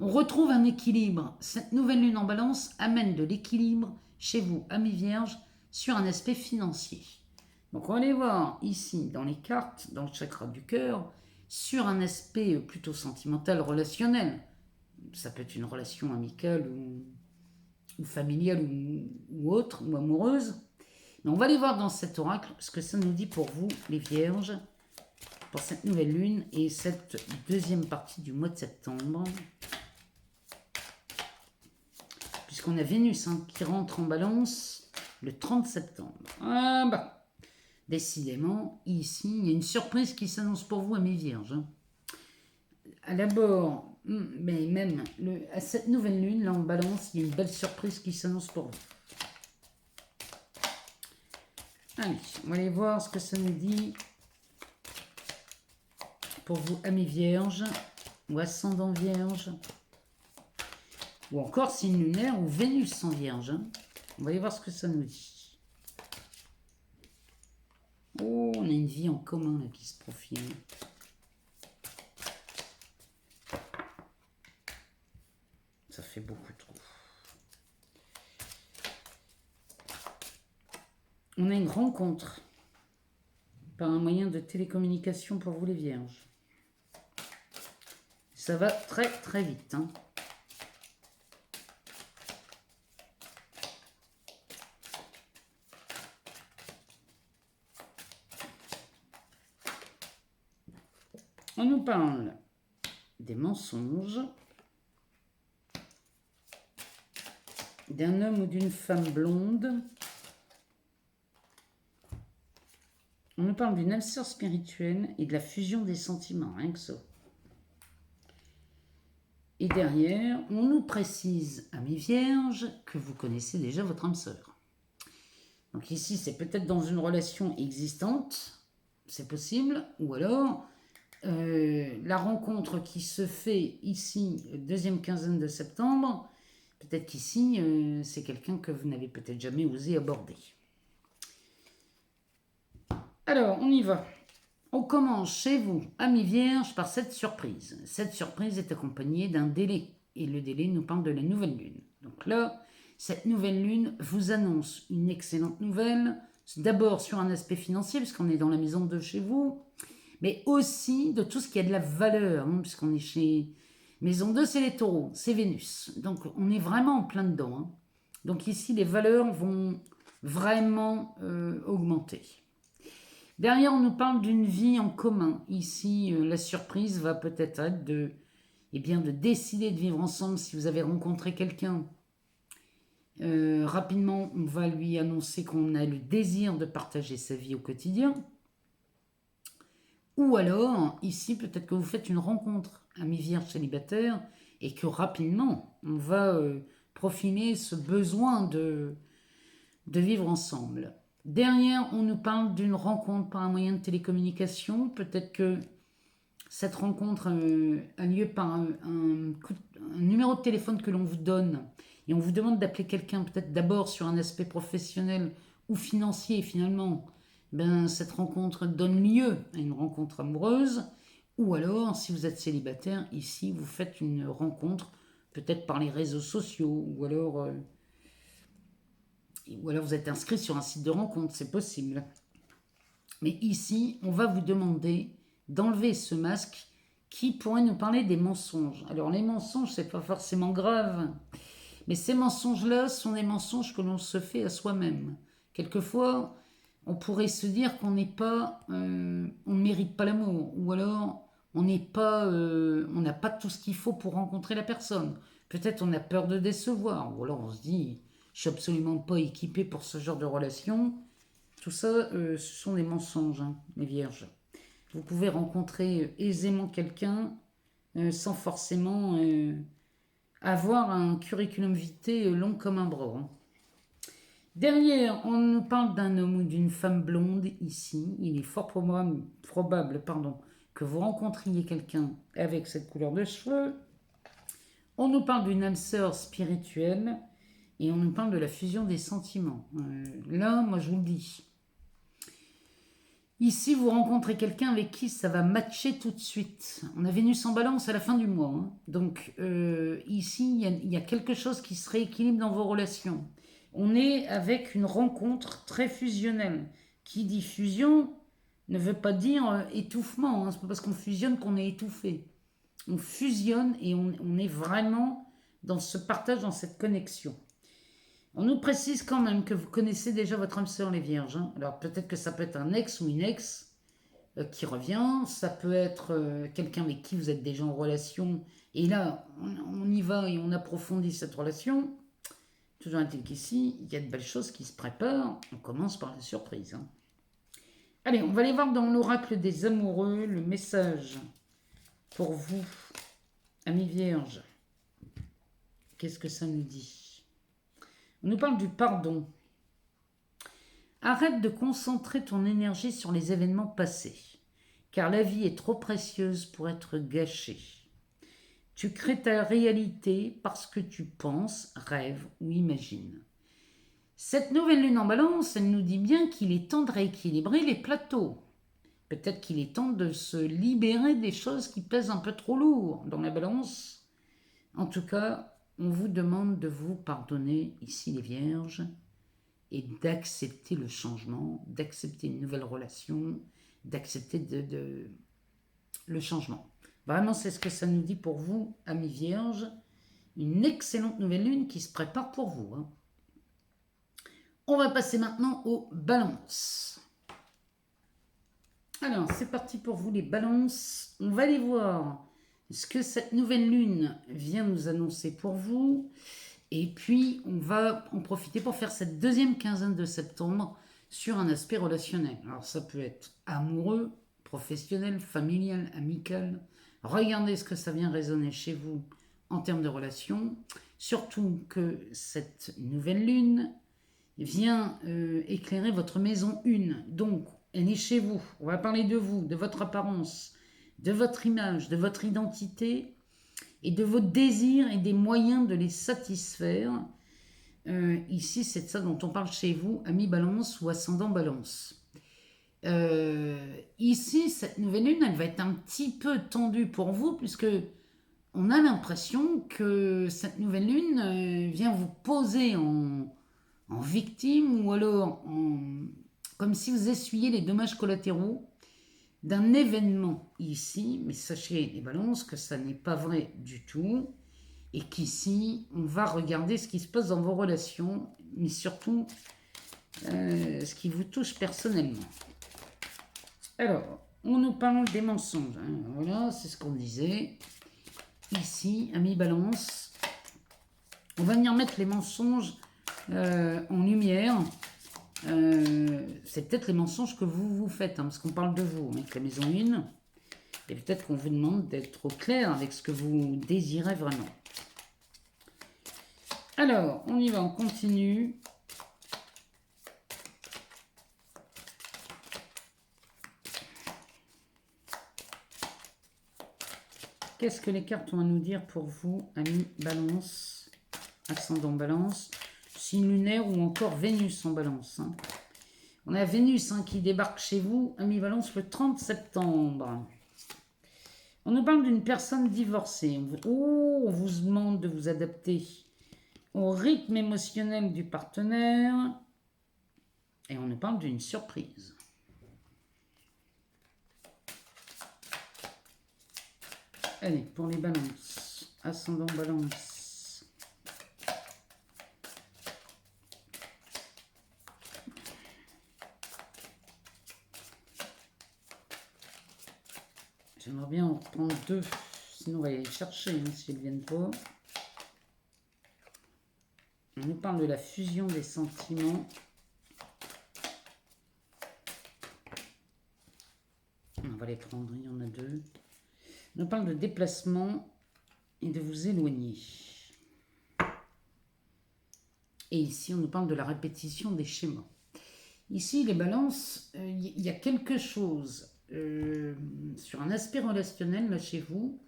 On retrouve un équilibre. Cette nouvelle lune en balance amène de l'équilibre chez vous, amis vierges, sur un aspect financier. Donc on va aller voir ici dans les cartes, dans le chakra du cœur, sur un aspect plutôt sentimental, relationnel. Ça peut être une relation amicale ou familiale ou autre, ou amoureuse. Mais on va aller voir dans cet oracle ce que ça nous dit pour vous, les Vierges, pour cette nouvelle lune et cette deuxième partie du mois de septembre. Puisqu'on a Vénus qui rentre en balance le 30 septembre. Ah bah, décidément, ici, il y a une surprise qui s'annonce pour vous, amis Vierges. À l'abord, mais même à cette nouvelle lune, là en balance, il y a une belle surprise qui s'annonce pour vous. Allez, on va aller voir ce que ça nous dit pour vous, amis vierges, ou ascendant vierge, ou encore signe lunaire, ou Vénus en vierge. On va aller voir ce que ça nous dit. Oh, on a une vie en commun là, qui se profile. Ça fait beaucoup trop. On a une rencontre par un moyen de télécommunication pour vous les vierges. Ça va très très vite. On nous parle des mensonges, d'un homme ou d'une femme blonde. On nous parle d'une âme sœur spirituelle et de la fusion des sentiments, rien que ça. Et derrière, on nous précise, amis vierges, que vous connaissez déjà votre âme sœur. Donc ici, c'est peut-être dans une relation existante, c'est possible, ou alors la rencontre qui se fait ici, deuxième quinzaine de septembre, peut-être qu'ici, c'est quelqu'un que vous n'avez peut-être jamais osé aborder. Alors, on y va. On commence chez vous, amis vierges, par cette surprise. Cette surprise est accompagnée d'un délai. Et le délai nous parle de la nouvelle lune. Donc là, cette nouvelle lune vous annonce une excellente nouvelle. D'abord sur un aspect financier, puisqu'on est dans la maison de chez vous. Mais aussi de tout ce qui a de la valeur, hein, puisqu'on est chez maison 2, c'est les taureaux, c'est Vénus. Donc on est vraiment en plein dedans. Hein. Donc ici, les valeurs vont vraiment augmenter. Derrière, on nous parle d'une vie en commun. Ici, la surprise va peut-être être de, eh bien, de décider de vivre ensemble si vous avez rencontré quelqu'un. Rapidement, on va lui annoncer qu'on a le désir de partager sa vie au quotidien. Ou alors, ici, peut-être que vous faites une rencontre, amis vierges célibataires, et que rapidement, on va profiler ce besoin de vivre ensemble. Derrière, on nous parle d'une rencontre par un moyen de télécommunication. Peut-être que cette rencontre a lieu par un numéro de téléphone que l'on vous donne et on vous demande d'appeler quelqu'un peut-être d'abord sur un aspect professionnel ou financier. Et finalement, cette rencontre donne lieu à une rencontre amoureuse. Ou alors, si vous êtes célibataire, ici, vous faites une rencontre peut-être par les réseaux sociaux ou alors vous êtes inscrit sur un site de rencontre, c'est possible. Mais ici, on va vous demander d'enlever ce masque qui pourrait nous parler des mensonges. Alors les mensonges, c'est pas forcément grave, mais ces mensonges-là sont des mensonges que l'on se fait à soi-même. Quelquefois, on pourrait se dire qu'on n'est pas, on ne mérite pas l'amour, ou alors on n'est pas, on n'a pas tout ce qu'il faut pour rencontrer la personne. Peut-être on a peur de décevoir, ou alors on se dit, je suis absolument pas équipé pour ce genre de relation. Tout ça, ce sont des mensonges, hein, les vierges. Vous pouvez rencontrer aisément quelqu'un sans forcément avoir un curriculum vitae long comme un bras. Hein. Derrière, on nous parle d'un homme ou d'une femme blonde ici. Il est fort probable que vous rencontriez quelqu'un avec cette couleur de cheveux. On nous parle d'une âme sœur spirituelle et on nous parle de la fusion des sentiments. Là, moi je vous le dis. Ici, vous rencontrez quelqu'un avec qui ça va matcher tout de suite. On a Vénus en balance à la fin du mois. Hein. Donc, ici, il y a quelque chose qui se rééquilibre dans vos relations. On est avec une rencontre très fusionnelle. Qui dit fusion ne veut pas dire étouffement. Hein. C'est pas parce qu'on fusionne qu'on est étouffé. On fusionne et on est vraiment dans ce partage, dans cette connexion. On nous précise quand même que vous connaissez déjà votre âme sœur, les vierges. Hein. Alors peut-être que ça peut être un ex ou une ex qui revient. Ça peut être quelqu'un avec qui vous êtes déjà en relation. Et là, on y va et on approfondit cette relation. Toujours est-il qu'ici, il y a de belles choses qui se préparent. On commence par la surprise. Hein. Allez, on va aller voir dans l'oracle des amoureux le message pour vous, amis vierges. Qu'est-ce que ça nous dit ? On nous parle du pardon. Arrête de concentrer ton énergie sur les événements passés, car la vie est trop précieuse pour être gâchée. Tu crées ta réalité parce que tu penses, rêves ou imagines. Cette nouvelle lune en balance, elle nous dit bien qu'il est temps de rééquilibrer les plateaux. Peut-être qu'il est temps de se libérer des choses qui pèsent un peu trop lourd dans la balance. En tout cas, on vous demande de vous pardonner, ici les vierges, et d'accepter le changement, d'accepter une nouvelle relation, d'accepter le changement. Vraiment, c'est ce que ça nous dit pour vous, amis vierges. Une excellente nouvelle lune qui se prépare pour vous. Hein. On va passer maintenant aux balances. Alors, c'est parti pour vous les balances. On va aller voir ce que cette nouvelle lune vient nous annoncer pour vous. Et puis, on va en profiter pour faire cette deuxième quinzaine de septembre sur un aspect relationnel. Alors, ça peut être amoureux, professionnel, familial, amical. Regardez ce que ça vient résonner chez vous en termes de relations. Surtout que cette nouvelle lune vient éclairer votre maison 1. Donc, elle est chez vous. On va parler de vous, de votre apparence, de votre image, de votre identité et de vos désirs et des moyens de les satisfaire. Ici, c'est de ça dont on parle chez vous, ami balance ou ascendant balance. Ici, cette nouvelle lune, elle va être un petit peu tendue pour vous, puisque on a l'impression que cette nouvelle lune vient vous poser en victime, ou alors comme si vous essuyiez les dommages collatéraux d'un événement ici. Mais sachez, les balances, que ça n'est pas vrai du tout, et qu'ici, on va regarder ce qui se passe dans vos relations, mais surtout ce qui vous touche personnellement. Alors, on nous parle des mensonges. Hein. Voilà, c'est ce qu'on disait. Ici, amis balance, on va venir mettre les mensonges en lumière. C'est peut-être les mensonges que vous faites, hein, parce qu'on parle de vous avec la maison 1. Et peut-être qu'on vous demande d'être au clair avec ce que vous désirez vraiment. Alors, on y va, on continue. Qu'est-ce que les cartes ont à nous dire pour vous, amis balance, ascendant balance, signe lunaire ou encore Vénus en balance. Hein. On a Vénus qui débarque chez vous, amis balance, le 30 septembre. On nous parle d'une personne divorcée. On vous demande de vous adapter au rythme émotionnel du partenaire. Et on nous parle d'une surprise. Allez, pour les balances, ascendant balance. J'aimerais bien en prendre 2, sinon on va aller les chercher hein, si elles ne viennent pas. On nous parle de la fusion des sentiments. On va les prendre, il y en a 2. On nous parle de déplacement et de vous éloigner. Et ici, on nous parle de la répétition des schémas. Ici, les balances, il y a quelque chose sur un aspect relationnel là chez vous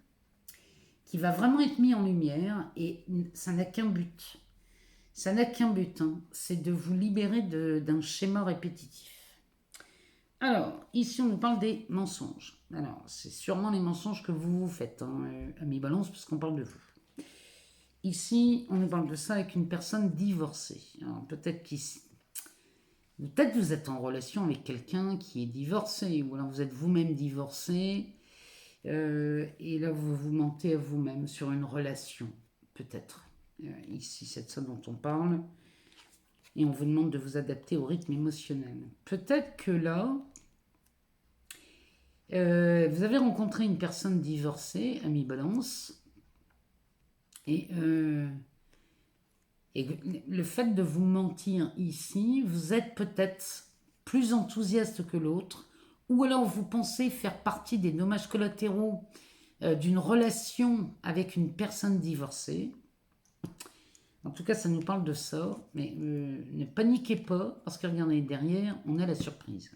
qui va vraiment être mis en lumière et ça n'a qu'un but. Ça n'a qu'un but, hein, c'est de vous libérer d'un schéma répétitif. Alors, ici, on nous parle des mensonges. Alors, c'est sûrement les mensonges que vous faites, hein, amis balance, puisqu'on parle de vous. Ici, on nous parle de ça avec une personne divorcée. Alors, peut-être qu'ici, peut-être vous êtes en relation avec quelqu'un qui est divorcé, ou alors vous êtes vous-même divorcé, et là, vous vous mentez à vous-même sur une relation, peut-être. Ici, c'est de ça dont on parle. Et on vous demande de vous adapter au rythme émotionnel. Peut-être que là, vous avez rencontré une personne divorcée, ami balance, et le fait de vous mentir ici, vous êtes peut-être plus enthousiaste que l'autre, ou alors vous pensez faire partie des dommages collatéraux d'une relation avec une personne divorcée. En tout cas, ça nous parle de ça, mais ne paniquez pas, parce que regardez, derrière, on a la surprise.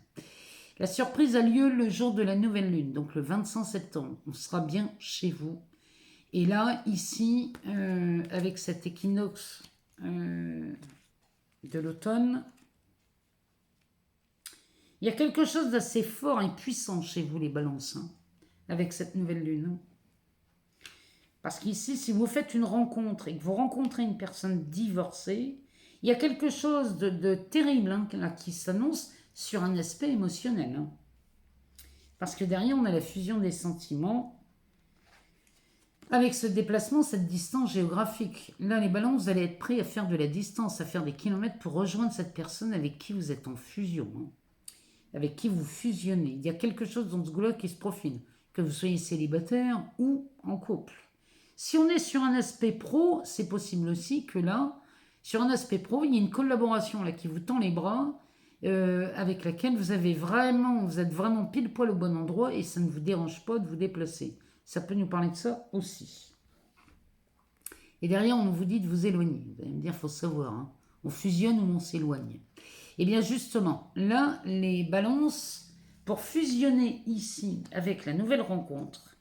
La surprise a lieu le jour de la nouvelle lune, donc le 25 septembre. On sera bien chez vous. Et là, ici, avec cet équinoxe de l'automne, il y a quelque chose d'assez fort et puissant chez vous, les balances, hein, avec cette nouvelle lune. Hein. Parce qu'ici, si vous faites une rencontre et que vous rencontrez une personne divorcée, il y a quelque chose de terrible hein, là, qui s'annonce sur un aspect émotionnel. Hein. Parce que derrière, on a la fusion des sentiments. Avec ce déplacement, cette distance géographique. Là, les balances, vous allez être prêts à faire de la distance, à faire des kilomètres pour rejoindre cette personne avec qui vous êtes en fusion. Hein. Avec qui vous fusionnez. Il y a quelque chose dans ce goût-là qui se profile. Que vous soyez célibataire ou en couple. Si on est sur un aspect pro, c'est possible aussi que là, sur un aspect pro, il y a une collaboration là qui vous tend les bras, avec laquelle vous êtes vraiment pile poil au bon endroit et ça ne vous dérange pas de vous déplacer. Ça peut nous parler de ça aussi. Et derrière, on vous dit de vous éloigner. Vous allez me dire, il faut savoir, hein, on fusionne ou on s'éloigne. Et bien justement, là, les balances, pour fusionner ici avec la nouvelle rencontre,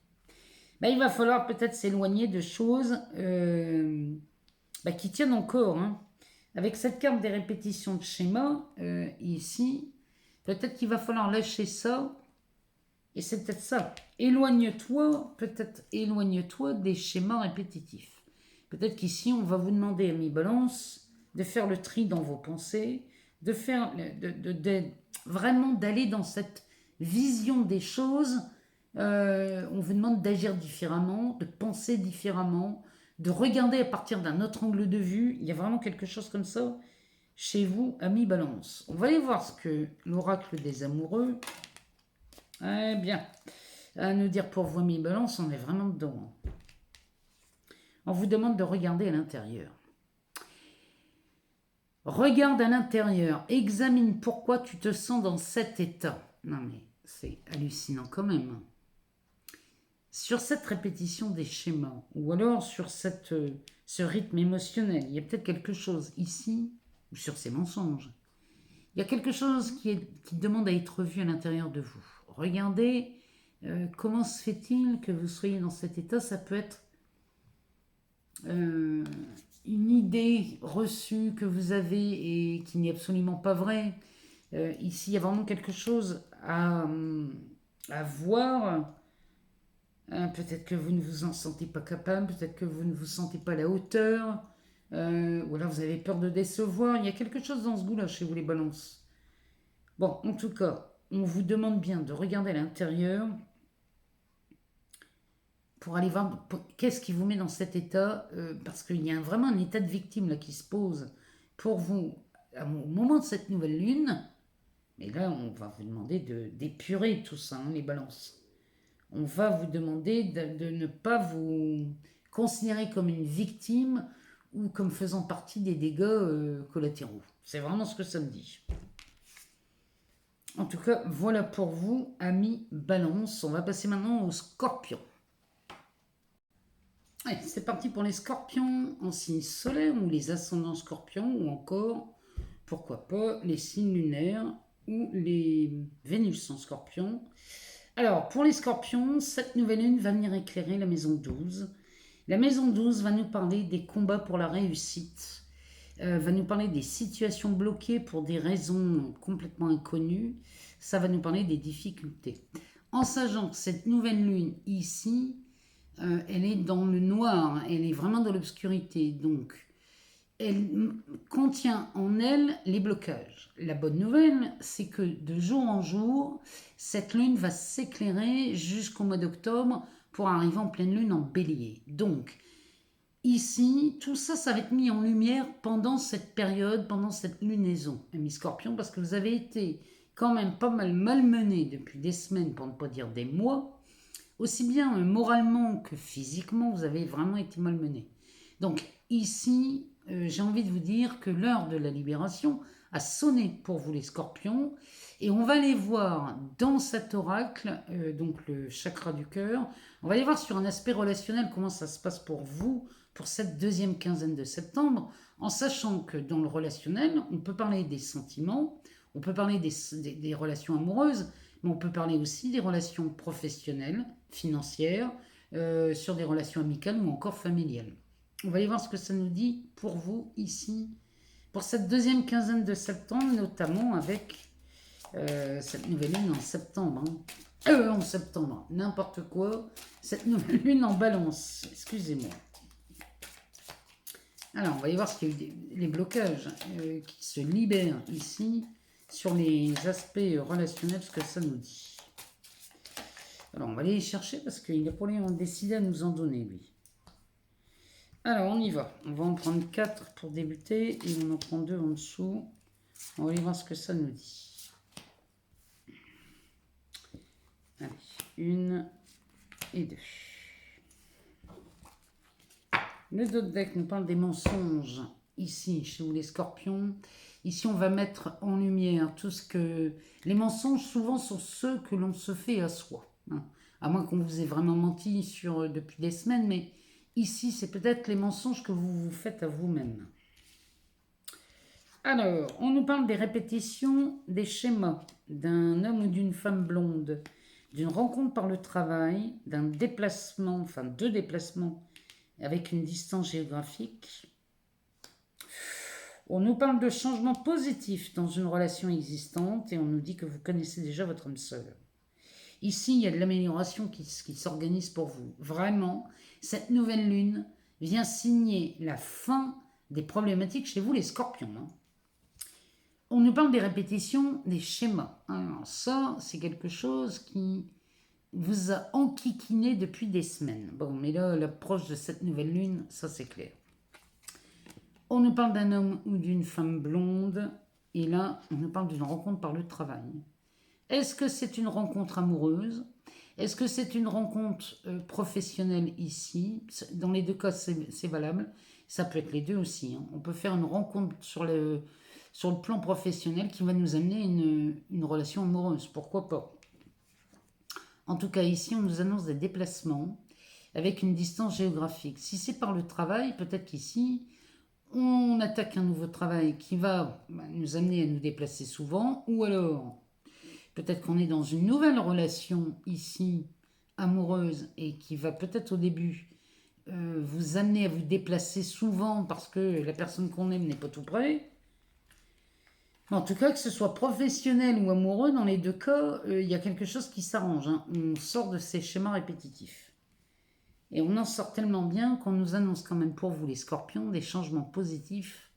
ben, il va falloir peut-être s'éloigner de choses qui tiennent encore. Hein. Avec cette carte des répétitions de schéma, ici, Peut-être qu'il va falloir lâcher ça. Et c'est peut-être ça. Éloigne-toi, peut-être éloigne-toi des schémas répétitifs. Peut-être qu'ici, on va vous demander, ami Balance, de faire le tri dans vos pensées, de faire, vraiment d'aller dans cette vision des choses. On vous demande d'agir différemment, de penser différemment, de regarder à partir d'un autre angle de vue. Il y a vraiment quelque chose comme ça chez vous, ami Balance. On va aller voir ce que l'oracle des amoureux bien à nous dire pour vous, ami Balance, on est vraiment dedans. On vous demande de regarder à l'intérieur. Regarde à l'intérieur, examine pourquoi tu te sens dans cet état. Non mais c'est hallucinant quand même. Sur cette répétition des schémas, ou alors sur ce rythme émotionnel, il y a peut-être quelque chose ici, ou sur ces mensonges. Il y a quelque chose qui demande à être vu à l'intérieur de vous. Regardez comment se fait-il que vous soyez dans cet état. Ça peut être une idée reçue que vous avez et qui n'est absolument pas vraie. Ici, il y a vraiment quelque chose à voir. Peut-être que vous ne vous en sentez pas capable, peut-être que vous ne vous sentez pas à la hauteur, ou alors vous avez peur de décevoir. Il y a quelque chose dans ce goût-là chez vous, les balances. Bon, en tout cas, on vous demande bien de regarder à l'intérieur pour aller voir qu'est-ce qui vous met dans cet état, parce qu'il y a vraiment un état de victime là qui se pose pour vous au moment de cette nouvelle lune. Mais là, on va vous demander d'épurer tout ça, les balances. On va vous demander de ne pas vous considérer comme une victime ou comme faisant partie des dégâts collatéraux. C'est vraiment ce que ça me dit. En tout cas, voilà pour vous, amis Balance. On va passer maintenant aux Scorpions. Allez, c'est parti pour les Scorpions en signe solaire ou les ascendants Scorpions ou encore, pourquoi pas, les signes lunaires ou les Vénus en Scorpion. Alors, pour les Scorpions, cette nouvelle lune va venir éclairer la maison 12. La maison 12 va nous parler des combats pour la réussite, va nous parler des situations bloquées pour des raisons complètement inconnues. Ça va nous parler des difficultés. En sachant que cette nouvelle lune ici, elle est dans le noir, elle est vraiment dans l'obscurité. Donc, elle contient en elle les blocages. La bonne nouvelle, c'est que de jour en jour, cette lune va s'éclairer jusqu'au mois d'octobre pour arriver en pleine lune en bélier. Donc, ici, tout ça, ça va être mis en lumière pendant cette période, pendant cette lunaison, amis Scorpion, parce que vous avez été quand même pas mal malmené depuis des semaines, pour ne pas dire des mois. Aussi bien moralement que physiquement, vous avez vraiment été malmené. Donc, ici, j'ai envie de vous dire que l'heure de la libération a sonné pour vous les Scorpions et on va aller voir dans cet oracle, donc le chakra du cœur, on va aller voir sur un aspect relationnel comment ça se passe pour vous pour cette deuxième quinzaine de septembre, en sachant que dans le relationnel, on peut parler des sentiments, on peut parler des relations amoureuses, mais on peut parler aussi des relations professionnelles, financières, sur des relations amicales ou encore familiales. On va aller voir ce que ça nous dit pour vous ici, pour cette deuxième quinzaine de septembre, notamment avec cette nouvelle lune en septembre. En septembre, n'importe quoi. Cette nouvelle lune en balance, excusez-moi. Alors, on va aller voir ce qu'il y a eu les blocages qui se libèrent ici sur les aspects relationnels, ce que ça nous dit. Alors, on va aller les chercher parce qu'il a pour les décidé à nous en donner, lui. Alors, on y va. On va en prendre 4 pour débuter et on en prend 2 en dessous. On va aller voir ce que ça nous dit. Allez, 1 et 2. Le dos de deck nous parle des mensonges. Ici, chez vous les Scorpions. Ici, on va mettre en lumière tout ce que... Les mensonges, souvent, sont ceux que l'on se fait à soi. Hein. À moins qu'on vous ait vraiment menti depuis des semaines, mais... Ici, c'est peut-être les mensonges que vous vous faites à vous-même. Alors, on nous parle des répétitions, des schémas d'un homme ou d'une femme blonde, d'une rencontre par le travail, d'un déplacement, enfin 2 déplacements avec une distance géographique. On nous parle de changements positifs dans une relation existante et on nous dit que vous connaissez déjà votre âme sœur. Ici, il y a de l'amélioration qui s'organise pour vous. Vraiment, cette nouvelle lune vient signer la fin des problématiques chez vous, les scorpions. On nous parle des répétitions, des schémas. Alors ça, c'est quelque chose qui vous a enquiquiné depuis des semaines. Bon, mais là, l'approche de cette nouvelle lune, ça c'est clair. On nous parle d'un homme ou d'une femme blonde, et là, on nous parle d'une rencontre par le travail. Est-ce que c'est une rencontre amoureuse? Est-ce que c'est une rencontre professionnelle ici? Dans les deux cas, c'est valable. Ça peut être les deux aussi. On peut faire une rencontre sur le plan professionnel qui va nous amener une relation amoureuse. Pourquoi pas? En tout cas, ici, on nous annonce des déplacements avec une distance géographique. Si c'est par le travail, peut-être qu'ici, on attaque un nouveau travail qui va nous amener à nous déplacer souvent, ou alors peut-être qu'on est dans une nouvelle relation ici, amoureuse, et qui va peut-être au début vous amener à vous déplacer souvent parce que la personne qu'on aime n'est pas tout près. En tout cas, que ce soit professionnel ou amoureux, dans les deux cas, il y a quelque chose qui s'arrange. On sort de ces schémas répétitifs. Et on en sort tellement bien qu'on nous annonce quand même pour vous, les scorpions, des changements positifs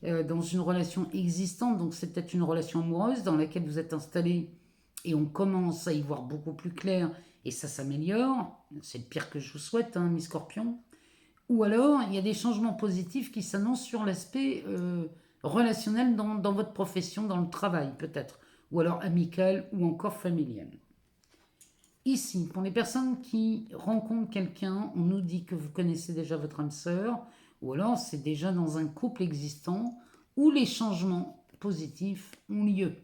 dans une relation existante. Donc c'est peut-être une relation amoureuse dans laquelle vous êtes installé et on commence à y voir beaucoup plus clair et ça s'améliore. C'est le pire que je vous souhaite, mes scorpions. Ou alors, il y a des changements positifs qui s'annoncent sur l'aspect relationnel dans votre profession, dans le travail peut-être. Ou alors amical ou encore familial. Ici, pour les personnes qui rencontrent quelqu'un, on nous dit que vous connaissez déjà votre âme sœur, ou alors c'est déjà dans un couple existant où les changements positifs ont lieu.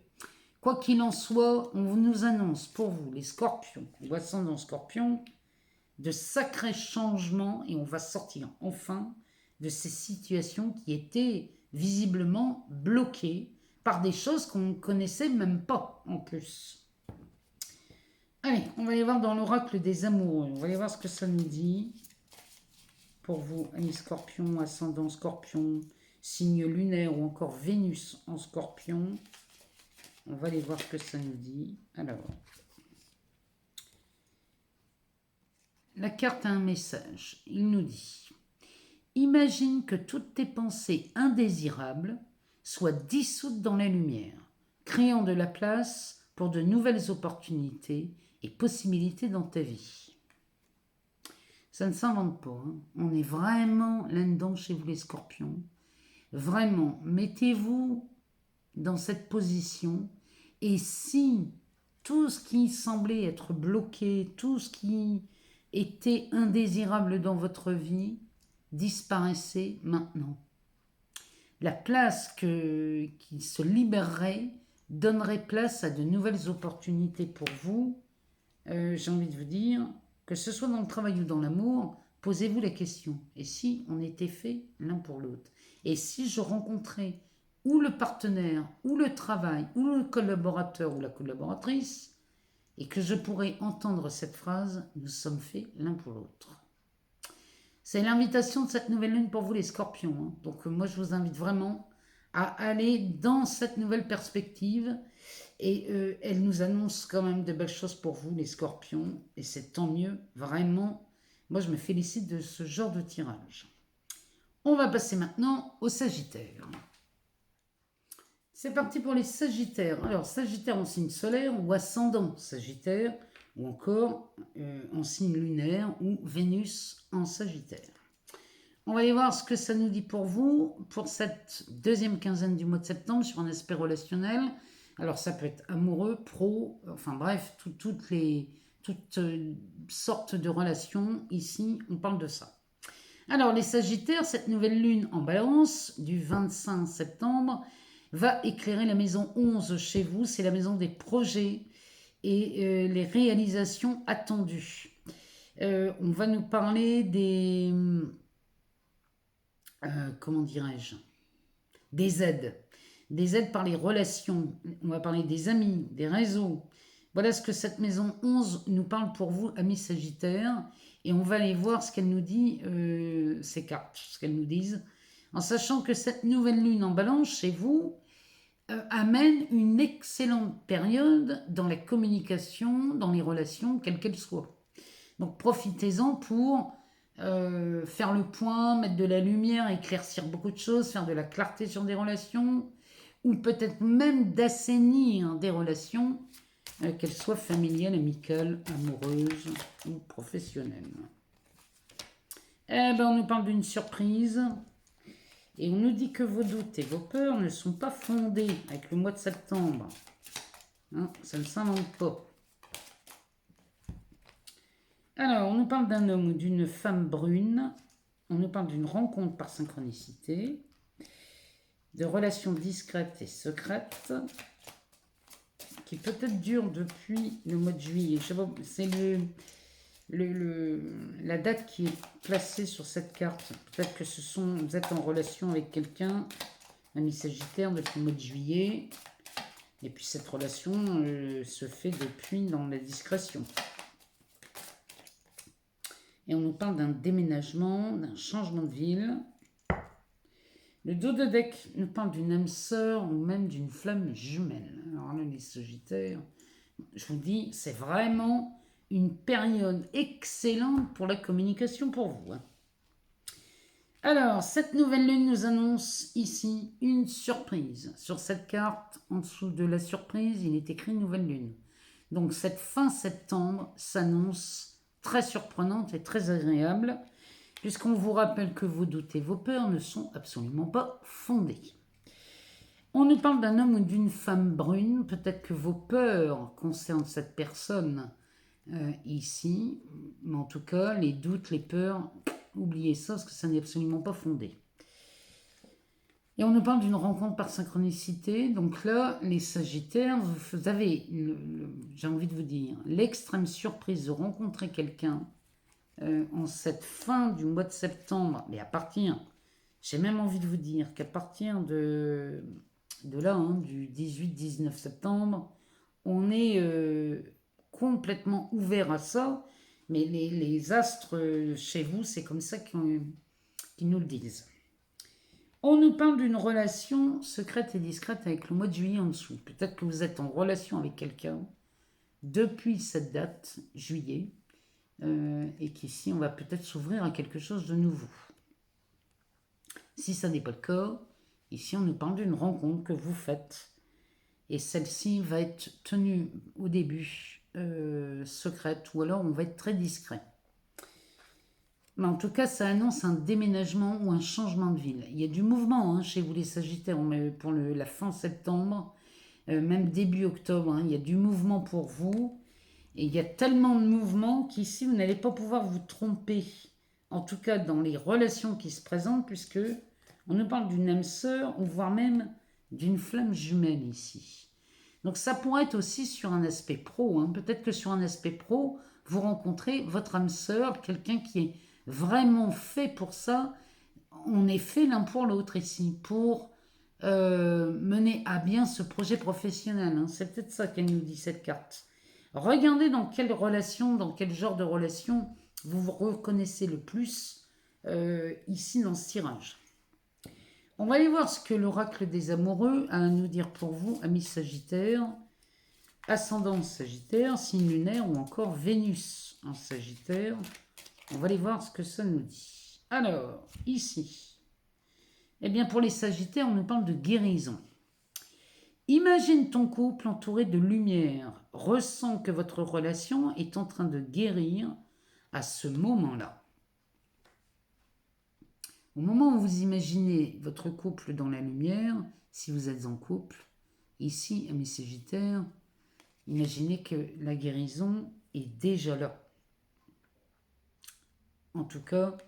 Quoi qu'il en soit, on nous annonce pour vous, les scorpions, ou ascendant scorpion, de sacrés changements et on va sortir enfin de ces situations qui étaient visiblement bloquées par des choses qu'on ne connaissait même pas en plus. Allez, on va aller voir dans l'oracle des amoureux. On va aller voir ce que ça nous dit. Pour vous, amis scorpions, ascendant scorpion, signe lunaire ou encore Vénus en scorpion. On va aller voir ce que ça nous dit. Alors, la carte a un message. Il nous dit: imagine que toutes tes pensées indésirables soient dissoutes dans la lumière, créant de la place pour de nouvelles opportunités et possibilités dans ta vie. Ça ne s'invente pas. On est vraiment là-dedans chez vous les scorpions. Vraiment, mettez-vous dans cette position et si tout ce qui semblait être bloqué, tout ce qui était indésirable dans votre vie disparaissait maintenant. La place qui se libérerait donnerait place à de nouvelles opportunités pour vous. J'ai envie de vous dire, que ce soit dans le travail ou dans l'amour, posez-vous la question. Et si on était fait l'un pour l'autre? Et si je rencontrais ou le partenaire, ou le travail, ou le collaborateur ou la collaboratrice, et que je pourrais entendre cette phrase, nous sommes faits l'un pour l'autre. C'est l'invitation de cette nouvelle lune pour vous les scorpions. Donc moi je vous invite vraiment à aller dans cette nouvelle perspective. Et elle nous annonce quand même de belles choses pour vous, les scorpions. Et c'est tant mieux, vraiment. Moi, je me félicite de ce genre de tirage. On va passer maintenant aux Sagittaires. C'est parti pour les Sagittaires. Alors, Sagittaire en signe solaire ou ascendant Sagittaire, ou encore en signe lunaire ou Vénus en Sagittaire. On va aller voir ce que ça nous dit pour vous, pour cette deuxième quinzaine du mois de septembre, sur un aspect relationnel. Alors ça peut être amoureux, pro, enfin bref, toutes sortes de relations. Ici, on parle de ça. Alors les Sagittaires, cette nouvelle lune en balance du 25 septembre va éclairer la maison 11 chez vous. C'est la maison des projets et les réalisations attendues. On va nous parler des... comment dirais-je? Des aides. Des aides par les relations. On va parler des amis, des réseaux. Voilà ce que cette maison 11 nous parle pour vous, amis Sagittaires. Et on va aller voir ce qu'elle nous dit, ces cartes, ce qu'elles nous disent. en sachant que cette nouvelle lune en balance chez vous amène une excellente période dans la communication, dans les relations, quelles qu'elles soient. Donc profitez-en pour faire le point, mettre de la lumière, éclaircir beaucoup de choses, faire de la clarté sur des relations, ou peut-être même d'assainir des relations, qu'elles soient familiales, amicales, amoureuses ou professionnelles. Eh ben, on nous parle d'une surprise. Et on nous dit que vos doutes et vos peurs ne sont pas fondés avec le mois de septembre. Hein, ça ne s'invente pas. Alors, on nous parle d'un homme ou d'une femme brune. On nous parle d'une rencontre par synchronicité, de relations discrètes et secrètes, qui peut-être durent depuis le mois de juillet. Je sais pas, c'est la date qui est placée sur cette carte. Peut-être que vous êtes en relation avec quelqu'un, ami Sagittaire, depuis le mois de juillet. Et puis cette relation se fait depuis dans la discrétion. Et on nous parle d'un déménagement, d'un changement de ville. Le dos de deck nous parle d'une âme sœur ou même d'une flamme jumelle. Alors là, les Sagittaires, je vous dis, c'est vraiment une période excellente pour la communication pour vous. Alors, cette nouvelle lune nous annonce ici une surprise. Sur cette carte, en dessous de la surprise, il est écrit nouvelle lune. Donc cette fin septembre s'annonce très surprenante et très agréable, puisqu'on vous rappelle que vos doutes et vos peurs ne sont absolument pas fondés. On nous parle d'un homme ou d'une femme brune, peut-être que vos peurs concernent cette personne ici, mais en tout cas, les doutes, les peurs, oubliez ça, parce que ça n'est absolument pas fondé. Et on nous parle d'une rencontre par synchronicité. Donc là, les Sagittaires, vous avez, j'ai envie de vous dire, l'extrême surprise de rencontrer quelqu'un en cette fin du mois de septembre. Mais à partir, j'ai même envie de vous dire qu'à partir de là, hein, du 18-19 septembre, on est complètement ouvert à ça. Mais les astres chez vous, c'est comme ça qu'ils nous le disent. On nous parle d'une relation secrète et discrète avec le mois de juillet en dessous. Peut-être que vous êtes en relation avec quelqu'un depuis cette date, juillet, et qu'ici on va peut-être s'ouvrir à quelque chose de nouveau. Si ça n'est pas le cas, ici on nous parle d'une rencontre que vous faites, et celle-ci va être tenue au début secrète, ou alors on va être très discret. Mais en tout cas, ça annonce un déménagement ou un changement de ville. Il y a du mouvement hein, chez vous les Sagittaires pour la fin septembre, même début octobre. Hein, il y a du mouvement pour vous. Et il y a tellement de mouvement qu'ici, vous n'allez pas pouvoir vous tromper. En tout cas, dans les relations qui se présentent, puisque on nous parle d'une âme sœur, ou voire même d'une flamme jumelle ici. Donc ça pourrait être aussi sur un aspect pro. Hein. Peut-être que sur un aspect pro, vous rencontrez votre âme sœur, quelqu'un qui est vraiment fait pour ça. On est fait l'un pour l'autre ici, pour mener à bien ce projet professionnel. Hein. C'est peut-être ça qu'elle nous dit, cette carte. Regardez dans quelle relation, dans quel genre de relation vous vous reconnaissez le plus ici dans ce tirage. On va aller voir ce que l'oracle des amoureux a à nous dire pour vous, amis Sagittaire, ascendant Sagittaire, signe lunaire ou encore Vénus en Sagittaire. On va aller voir ce que ça nous dit. Alors, ici, eh bien pour les Sagittaires, on nous parle de guérison. Imagine ton couple entouré de lumière. Ressens que votre relation est en train de guérir à ce moment-là. Au moment où vous imaginez votre couple dans la lumière, si vous êtes en couple, ici, amis Sagittaires, imaginez que la guérison est déjà là. En tout cas,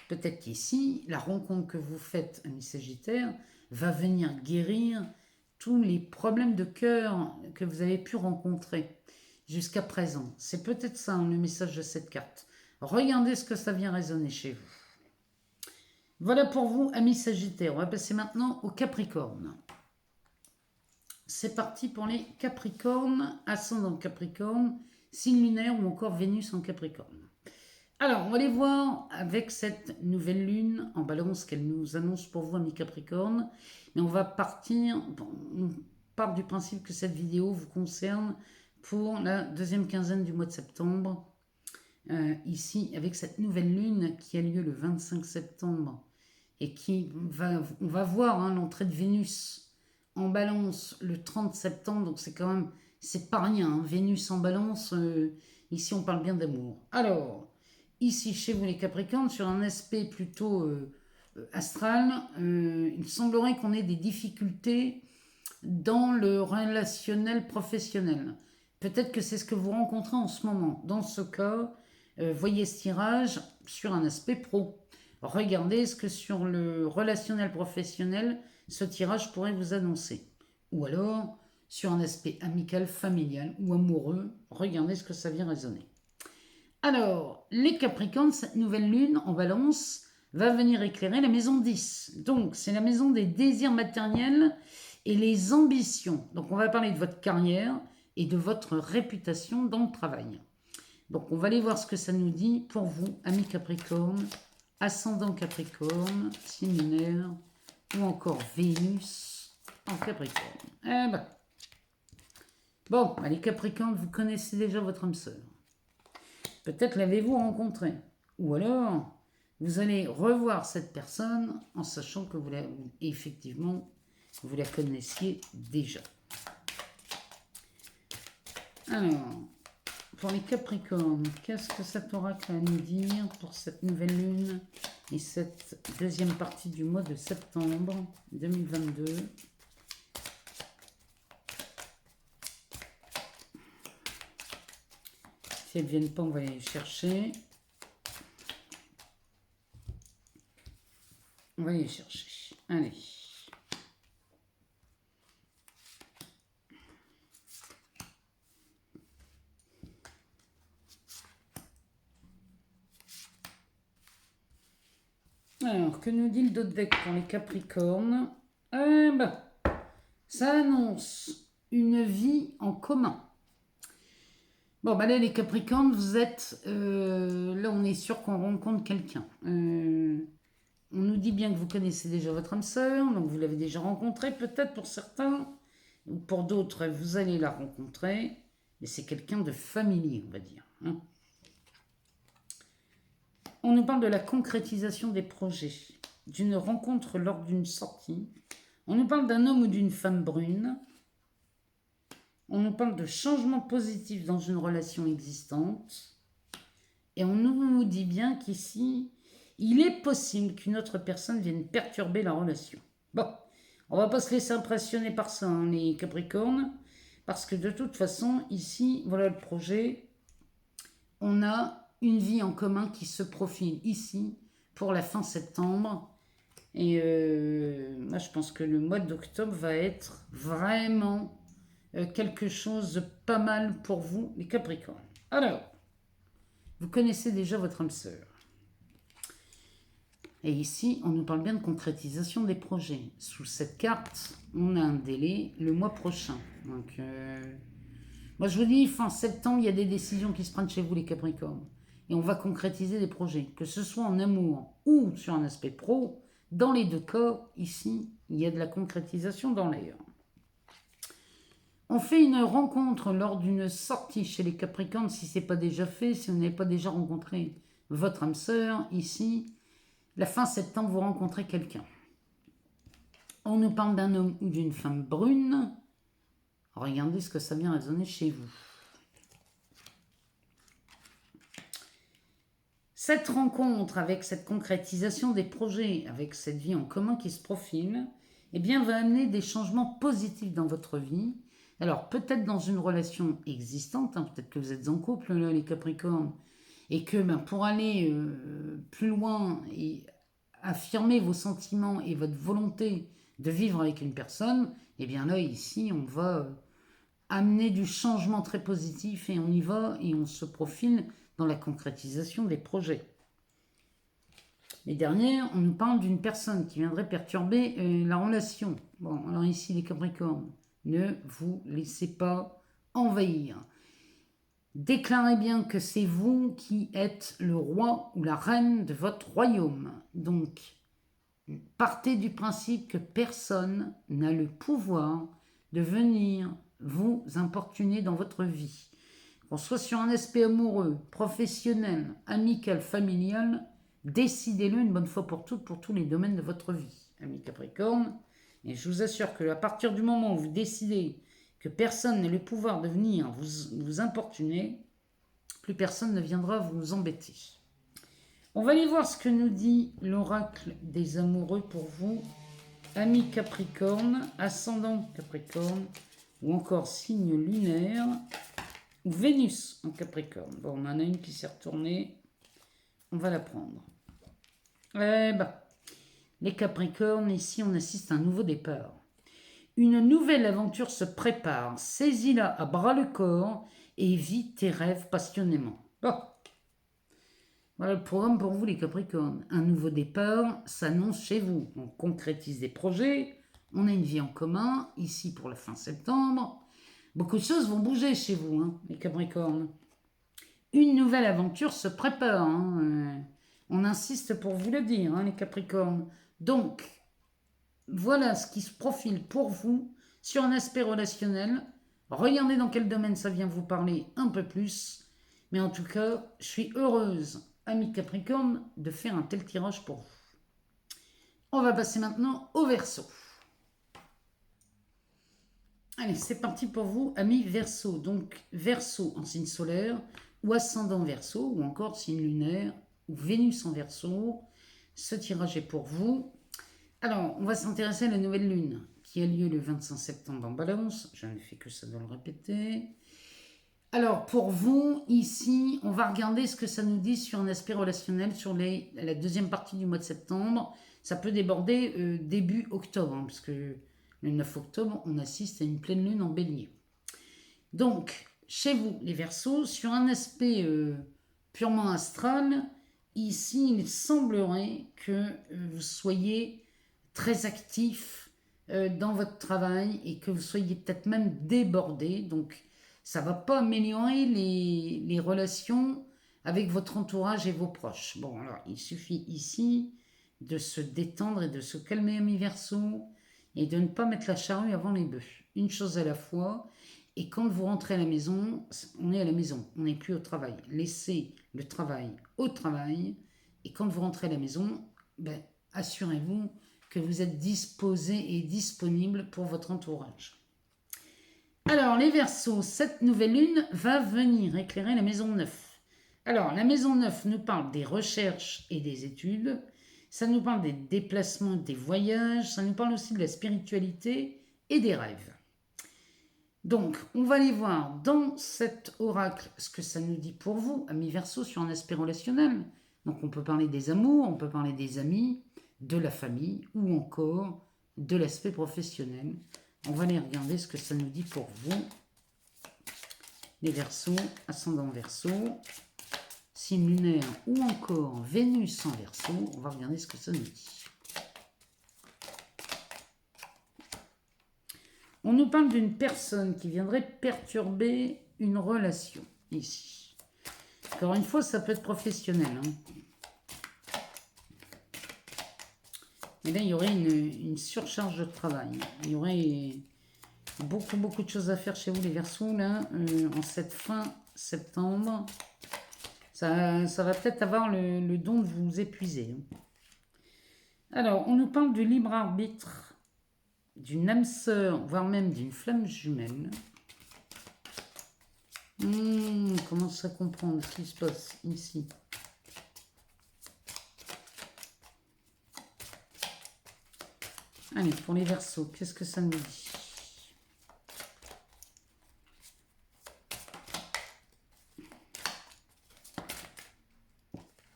peut-être qu'ici, la rencontre que vous faites, amis Sagittaires, va venir guérir tous les problèmes de cœur que vous avez pu rencontrer jusqu'à présent. C'est peut-être ça hein, le message de cette carte. Regardez ce que ça vient résonner chez vous. Voilà pour vous, amis Sagittaires. On va passer maintenant au Capricorne. C'est parti pour les Capricornes, ascendant Capricorne, signe lunaire ou encore Vénus en Capricorne. Alors, on va aller voir avec cette nouvelle lune en balance qu'elle nous annonce pour vous, amis Capricorne. Mais on va partir, on part du principe que cette vidéo vous concerne pour la deuxième quinzaine du mois de septembre. Ici, avec cette nouvelle lune qui a lieu le 25 septembre et on va voir l'entrée de Vénus en balance le 30 septembre. Donc c'est quand même, c'est pas rien, Vénus en balance, ici on parle bien d'amour. Alors, ici chez vous les Capricornes, sur un aspect plutôt astral, il semblerait qu'on ait des difficultés dans le relationnel professionnel. Peut-être que c'est ce que vous rencontrez en ce moment. Dans ce cas, voyez ce tirage sur un aspect pro. Regardez ce que sur le relationnel professionnel, ce tirage pourrait vous annoncer. Ou alors, sur un aspect amical, familial ou amoureux, regardez ce que ça vient résonner. Alors, les Capricornes, cette nouvelle lune en balance va venir éclairer la maison 10. Donc, c'est la maison des désirs matériels et les ambitions. Donc, on va parler de votre carrière et de votre réputation dans le travail. Donc, on va aller voir ce que ça nous dit pour vous, amis Capricorne, ascendant Capricorne, signe lunaire, ou encore Vénus en Capricorne. Eh ben. Bon, les Capricornes, vous connaissez déjà votre âme sœur. Peut-être l'avez-vous rencontré. Ou alors, vous allez revoir cette personne en sachant que effectivement, vous la connaissiez déjà. Alors, pour les Capricornes, qu'est-ce que cet oracle a à nous dire pour cette nouvelle lune et cette deuxième partie du mois de septembre 2022 ? Si elles ne viennent pas, on va les chercher. On va les chercher. Allez. Alors, que nous dit le dos de deck pour les Capricornes ? Ça annonce une vie en commun. Bon, là, les Capricornes, vous êtes... là, on est sûr qu'on rencontre quelqu'un. On nous dit bien que vous connaissez déjà votre âme sœur, donc vous l'avez déjà rencontrée, peut-être pour certains, ou pour d'autres, vous allez la rencontrer, mais c'est quelqu'un de familier, on va dire. On nous parle de la concrétisation des projets, d'une rencontre lors d'une sortie. On nous parle d'un homme ou d'une femme brune. On nous parle de changements positifs dans une relation existante. Et on nous dit bien qu'ici, il est possible qu'une autre personne vienne perturber la relation. Bon, on va pas se laisser impressionner par ça, les Capricornes, parce que de toute façon, ici, voilà le projet. On a une vie en commun qui se profile ici pour la fin septembre. Et moi, je pense que le mois d'octobre va être vraiment quelque chose de pas mal pour vous, les Capricornes. Alors, vous connaissez déjà votre âme sœur. Et ici, on nous parle bien de concrétisation des projets. Sous cette carte, on a un délai le mois prochain. Donc, moi, je vous dis, fin septembre, il y a des décisions qui se prennent chez vous, les Capricornes. Et on va concrétiser des projets, que ce soit en amour ou sur un aspect pro. Dans les deux cas, ici, il y a de la concrétisation dans l'air. On fait une rencontre lors d'une sortie chez les Capricornes, si ce n'est pas déjà fait, si vous n'avez pas déjà rencontré votre âme sœur, ici, la fin septembre, vous rencontrez quelqu'un. On nous parle d'un homme ou d'une femme brune. Regardez ce que ça vient résonner chez vous. Cette rencontre avec cette concrétisation des projets, avec cette vie en commun qui se profile, eh bien, va amener des changements positifs dans votre vie. Alors, peut-être dans une relation existante, peut-être que vous êtes en couple, là, les Capricornes, et que pour aller plus loin et affirmer vos sentiments et votre volonté de vivre avec une personne, eh bien là, ici, on va amener du changement très positif et on y va et on se profile dans la concrétisation des projets. Les dernières, on nous parle d'une personne qui viendrait perturber la relation. Bon, alors ici, les Capricornes, ne vous laissez pas envahir. Déclarez bien que c'est vous qui êtes le roi ou la reine de votre royaume. Donc, partez du principe que personne n'a le pouvoir de venir vous importuner dans votre vie. Qu'on soit sur un aspect amoureux, professionnel, amical, familial, décidez-le une bonne fois pour toutes pour tous les domaines de votre vie, amis Capricorne. Et je vous assure que à partir du moment où vous décidez que personne n'a le pouvoir de venir vous importuner, plus personne ne viendra vous embêter. On va aller voir ce que nous dit l'oracle des amoureux pour vous, amis Capricorne, ascendant Capricorne, ou encore signe lunaire, ou Vénus en Capricorne. Bon, on en a une qui s'est retournée, on va la prendre. Eh ben, les Capricornes, ici on assiste à un nouveau départ. Une nouvelle aventure se prépare, saisis-la à bras le corps et vis tes rêves passionnément. Oh. Voilà le programme pour vous les Capricornes. Un nouveau départ s'annonce chez vous. On concrétise des projets, on a une vie en commun, ici pour la fin septembre. Beaucoup de choses vont bouger chez vous, hein, les Capricornes. Une nouvelle aventure se prépare. Hein. On insiste pour vous le dire, hein, les Capricornes. Donc, voilà ce qui se profile pour vous sur un aspect relationnel. Regardez dans quel domaine ça vient vous parler un peu plus. Mais en tout cas, je suis heureuse, amis Capricorne, de faire un tel tirage pour vous. On va passer maintenant au Verseau. Allez, c'est parti pour vous, amis Verseau. Donc, Verseau en signe solaire, ou ascendant Verseau, ou encore signe lunaire, ou Vénus en Verseau. Ce tirage est pour vous. Alors, on va s'intéresser à la nouvelle lune, qui a lieu le 25 septembre en Balance. Je ne fais que ça de le répéter. Alors, pour vous, ici, on va regarder ce que ça nous dit sur un aspect relationnel sur la deuxième partie du mois de septembre. Ça peut déborder début octobre, hein, parce que le 9 octobre, on assiste à une pleine lune en bélier. Donc, chez vous, les Verseaux, sur un aspect purement astral, ici, il semblerait que vous soyez très actif dans votre travail et que vous soyez peut-être même débordé. Donc, ça ne va pas améliorer les relations avec votre entourage et vos proches. Bon, alors, il suffit ici de se détendre et de se calmer, amis Verseaux, et de ne pas mettre la charrue avant les bœufs. Une chose à la fois. Et quand vous rentrez à la maison, on est à la maison, on n'est plus au travail. Laissez le travail au travail. Et quand vous rentrez à la maison, ben, assurez-vous que vous êtes disposé et disponible pour votre entourage. Alors, les Verseaux, cette nouvelle lune va venir éclairer la maison 9. Alors, la maison 9 nous parle des recherches et des études. Ça nous parle des déplacements, des voyages. Ça nous parle aussi de la spiritualité et des rêves. Donc, on va aller voir dans cet oracle ce que ça nous dit pour vous, amis Verseaux, sur un aspect relationnel. Donc, on peut parler des amours, on peut parler des amis, de la famille ou encore de l'aspect professionnel. On va aller regarder ce que ça nous dit pour vous, les Verseaux, ascendant Verseau, signe lunaire ou encore Vénus en Verseau. On va regarder ce que ça nous dit. On nous parle d'une personne qui viendrait perturber une relation, ici. Encore une fois, ça peut être professionnel. Hein. Et là, il y aurait une surcharge de travail. Il y aurait beaucoup de choses à faire chez vous, les Verseaux, là, en cette fin septembre. Ça va peut-être avoir le don de vous épuiser. Hein. Alors, on nous parle du libre arbitre, d'une âme sœur, voire même d'une flamme jumelle. Comment ça comprendre ce qui se passe ici? Allez, pour les Verseaux, qu'est-ce que ça nous dit?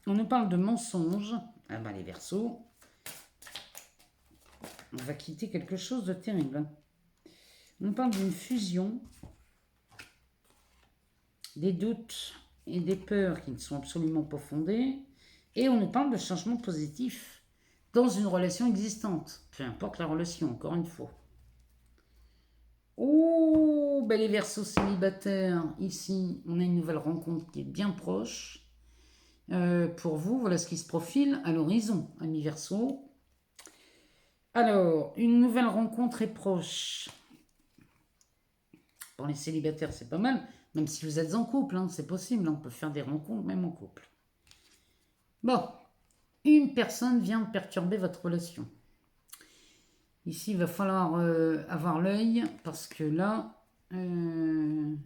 On nous parle de mensonges. Ah ben les Verseaux, on va quitter quelque chose de terrible. On nous parle d'une fusion, des doutes et des peurs qui ne sont absolument pas fondées. Et on nous parle de changements positifs dans une relation existante. Peu importe la relation, encore une fois. Oh, Verseaux, les Verseaux célibataires, ici, on a une nouvelle rencontre qui est bien proche. Pour vous, voilà ce qui se profile à l'horizon, amis Verseaux. Alors, une nouvelle rencontre est proche. Pour les célibataires, c'est pas mal. Même si vous êtes en couple, hein, c'est possible. On peut faire des rencontres même en couple. Bon, une personne vient perturber votre relation. Ici, il va falloir avoir l'œil parce que là, il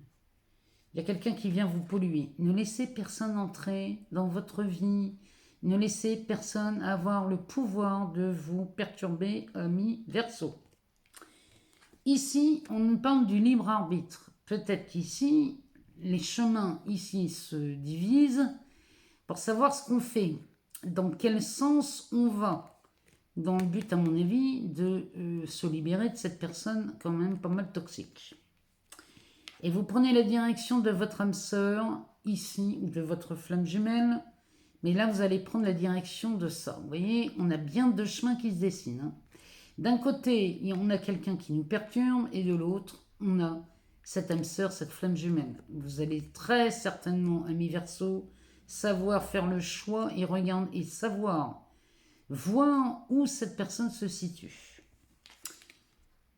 y a quelqu'un qui vient vous polluer. Ne laissez personne entrer dans votre vie. Ne laissez personne avoir le pouvoir de vous perturber, amis Verseau. Ici, on nous parle du libre arbitre. Peut-être qu'ici, les chemins ici se divisent pour savoir ce qu'on fait, dans quel sens on va, dans le but, à mon avis, de se libérer de cette personne quand même pas mal toxique. Et vous prenez la direction de votre âme sœur, ici, ou de votre flamme jumelle, mais là, vous allez prendre la direction de ça. Vous voyez, on a bien deux chemins qui se dessinent. Hein. D'un côté, on a quelqu'un qui nous perturbe, et de l'autre, on a cette âme sœur, cette flamme jumelle. Vous allez très certainement, amis Verseau, savoir faire le choix et regarder et savoir voir où cette personne se situe.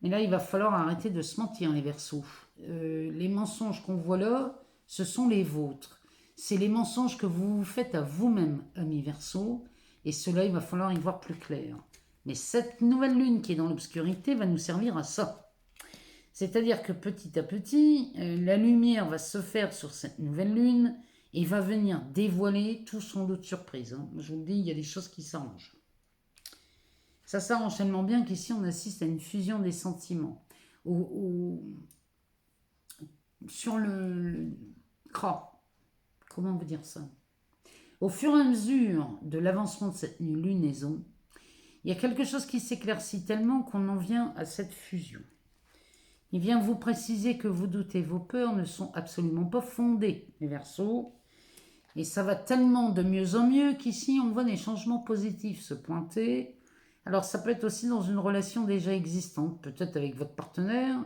Mais là, il va falloir arrêter de se mentir, les Verseaux. Les mensonges qu'on voit là, ce sont les vôtres. C'est les mensonges que vous vous faites à vous-même, amis Verseaux, et cela, il va falloir y voir plus clair. Mais cette nouvelle lune qui est dans l'obscurité va nous servir à ça. C'est-à-dire que petit à petit, la lumière va se faire sur cette nouvelle lune et va venir dévoiler tout son lot de surprises. Hein. Je vous le dis, il y a des choses qui s'arrangent. Ça s'arrange tellement bien qu'ici, on assiste à une fusion des sentiments. Sur le... comment vous dire ça? Au fur et à mesure de l'avancement de cette lunaison, il y a quelque chose qui s'éclaircit tellement qu'on en vient à cette fusion. Il vient vous préciser que vos doutes et vos peurs ne sont absolument pas fondés, les Verseaux. Et ça va tellement de mieux en mieux qu'ici, on voit des changements positifs se pointer. Alors, ça peut être aussi dans une relation déjà existante, peut-être avec votre partenaire,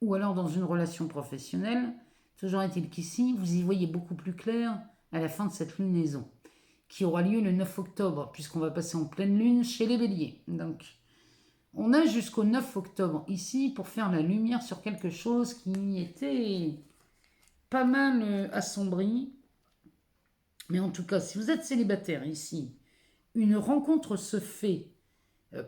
ou alors dans une relation professionnelle. Toujours est-il qu'ici, vous y voyez beaucoup plus clair à la fin de cette lunaison, qui aura lieu le 9 octobre, puisqu'on va passer en pleine lune chez les Béliers. Donc, on a jusqu'au 9 octobre ici pour faire la lumière sur quelque chose qui était pas mal assombri. Mais en tout cas, si vous êtes célibataire ici, une rencontre se fait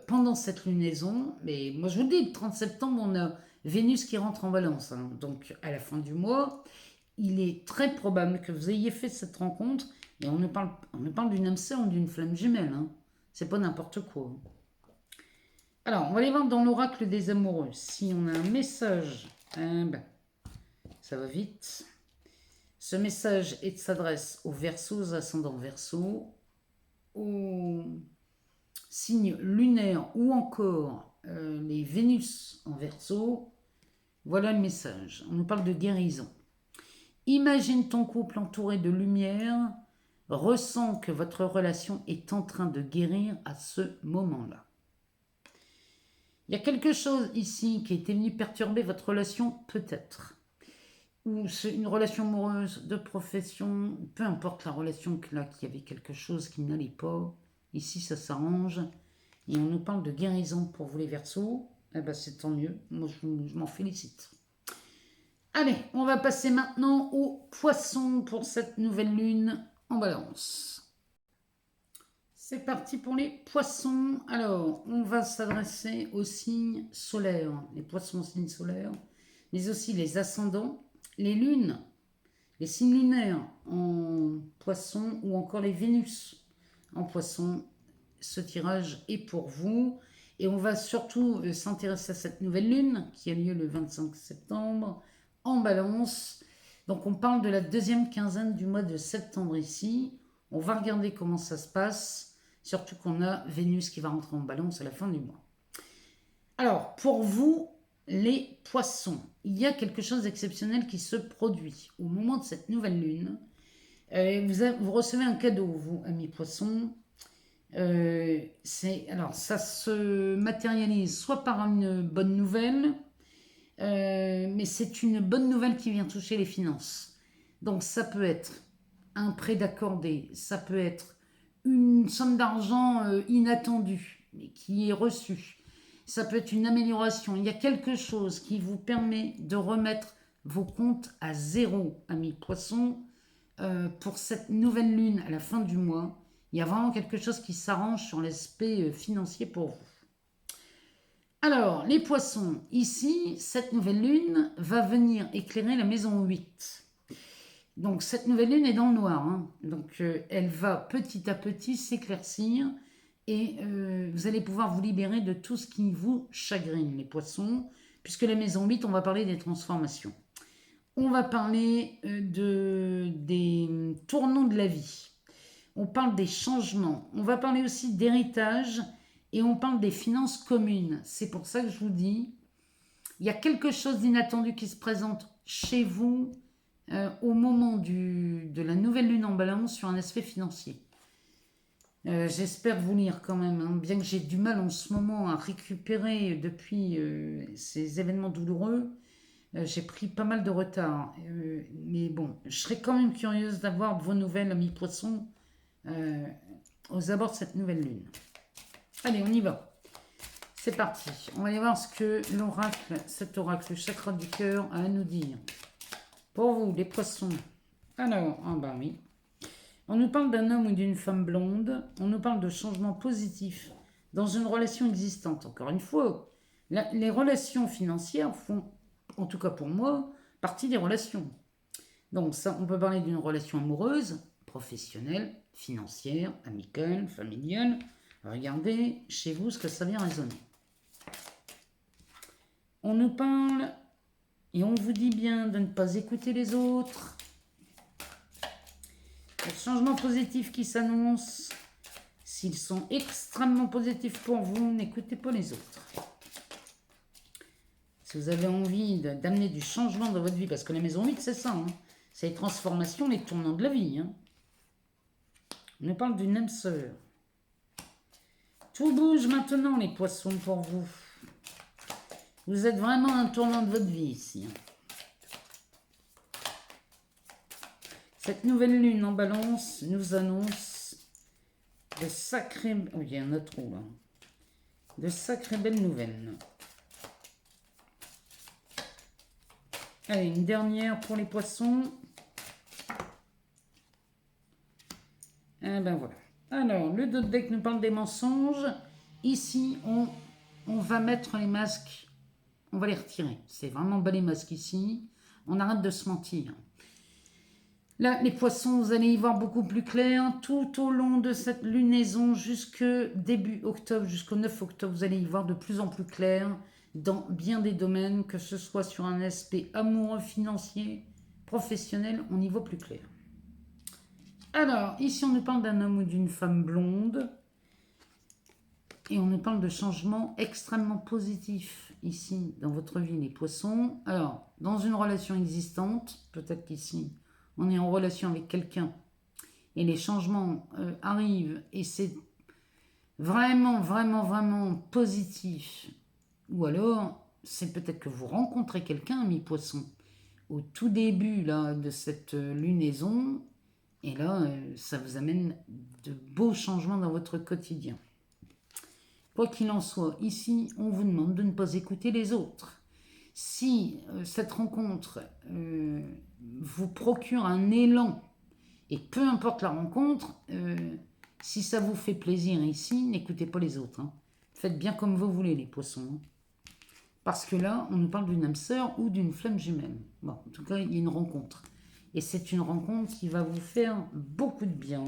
pendant cette lunaison. Mais moi, je vous dis, le 30 septembre, on a Vénus qui rentre en Balance. Hein. Donc, à la fin du mois, il est très probable que vous ayez fait cette rencontre. Et on ne parle d'une âme sœur ou d'une flamme jumelle. Hein. C'est pas n'importe quoi. Alors, on va aller voir dans l'oracle des amoureux. Si on a un message, ça va vite. Ce message s'adresse aux Verseaux, aux ascendants Verseaux, aux signes lunaires ou encore les Vénus en Verseau. Voilà le message. On nous parle de guérison. Imagine ton couple entouré de lumière. Ressens que votre relation est en train de guérir à ce moment-là. Il y a quelque chose ici qui était venu perturber votre relation, peut-être. Ou c'est une relation amoureuse, de profession, peu importe la relation là, qu'il y avait quelque chose qui n'allait pas. Ici, ça s'arrange. Et on nous parle de guérison pour vous les Verseaux. Eh ben, c'est tant mieux. Moi, je m'en félicite. Allez, on va passer maintenant aux poissons pour cette nouvelle lune en Balance. C'est parti pour les poissons. Alors, on va s'adresser aux signes solaires. Les poissons signes solaires, mais aussi les ascendants, les lunes, les signes lunaires en poisson ou encore les Vénus en poisson. Ce tirage est pour vous. Et on va surtout s'intéresser à cette nouvelle lune qui a lieu le 25 septembre en Balance. Donc on parle de la deuxième quinzaine du mois de septembre ici. On va regarder comment ça se passe. Surtout qu'on a Vénus qui va rentrer en Balance à la fin du mois. Alors, pour vous, les poissons, il y a quelque chose d'exceptionnel qui se produit au moment de cette nouvelle lune. Vous recevez un cadeau, vous, amis poissons. Alors, ça se matérialise soit par une bonne nouvelle, mais c'est une bonne nouvelle qui vient toucher les finances. Donc ça peut être un prêt d'accordé, ça peut être une somme d'argent inattendue qui est reçue, ça peut être une amélioration. Il y a quelque chose qui vous permet de remettre vos comptes à zéro, amis poissons, pour cette nouvelle lune à la fin du mois. Il y a vraiment quelque chose qui s'arrange sur l'aspect financier pour vous. Alors, les poissons, ici, cette nouvelle lune va venir éclairer la maison 8. Donc, cette nouvelle lune est dans le noir. Hein. Donc, elle va petit à petit s'éclaircir et vous allez pouvoir vous libérer de tout ce qui vous chagrine, les poissons, puisque la maison 8, on va parler des transformations. On va parler des tournants de la vie. On parle des changements. On va parler aussi d'héritage et on parle des finances communes. C'est pour ça que je vous dis, il y a quelque chose d'inattendu qui se présente chez vous au moment de la nouvelle lune en balance sur un aspect financier. J'espère vous lire quand même, hein, bien que j'ai du mal en ce moment à récupérer depuis ces événements douloureux. J'ai pris pas mal de retard. Mais bon, je serais quand même curieuse d'avoir de vos nouvelles, amis poissons, aux abords de cette nouvelle lune. Allez, on y va. C'est parti. On va aller voir ce que l'oracle, cet oracle, le chakra du cœur, a à nous dire. Pour vous, les poissons. Alors, ah bah oui. On nous parle d'un homme ou d'une femme blonde. On nous parle de changements positifs dans une relation existante. Encore une fois, les relations financières font, en tout cas pour moi, partie des relations. Donc ça, on peut parler d'une relation amoureuse, professionnelle, financière, amicale, familiale. Regardez chez vous ce que ça vient résonner. On nous parle et on vous dit bien de ne pas écouter les autres. Les changements positifs qui s'annoncent, s'ils sont extrêmement positifs pour vous, n'écoutez pas les autres. Si vous avez envie d'amener du changement dans votre vie, parce que la maison 8, c'est ça, hein, c'est les transformations, les tournants de la vie. Hein. On nous parle d'une âme sœur. Tout bouge maintenant, les poissons, pour vous. Vous êtes vraiment à un tournant de votre vie ici. Cette nouvelle lune en balance nous annonce de sacrées... Oh, il y a un autre trou là. De sacrées belles nouvelles. Allez, une dernière pour les poissons. Ah ben voilà. Alors, le dos de deck nous parle des mensonges. Ici, on va mettre les masques. On va les retirer. C'est vraiment bas les masques ici. On arrête de se mentir. Là, les poissons, vous allez y voir beaucoup plus clair. Tout au long de cette lunaison, jusque début octobre, jusqu'au 9 octobre, vous allez y voir de plus en plus clair dans bien des domaines, que ce soit sur un aspect amoureux, financier, professionnel, on y voit plus clair. Alors, ici, on nous parle d'un homme ou d'une femme blonde. Et on nous parle de changements extrêmement positifs ici dans votre vie, les poissons. Alors, dans une relation existante, peut-être qu'ici, on est en relation avec quelqu'un et les changements arrivent et c'est vraiment, vraiment, vraiment positif. Ou alors, c'est peut-être que vous rencontrez quelqu'un, mes poissons, au tout début là, de cette lunaison. Et là, ça vous amène de beaux changements dans votre quotidien. Quoi qu'il en soit, ici, on vous demande de ne pas écouter les autres. Si cette rencontre vous procure un élan, et peu importe la rencontre, si ça vous fait plaisir ici, n'écoutez pas les autres. Hein. Faites bien comme vous voulez, les poissons. Hein. Parce que là, on nous parle d'une âme sœur ou d'une flamme jumelle. Bon, en tout cas, il y a une rencontre. Et c'est une rencontre qui va vous faire beaucoup de bien.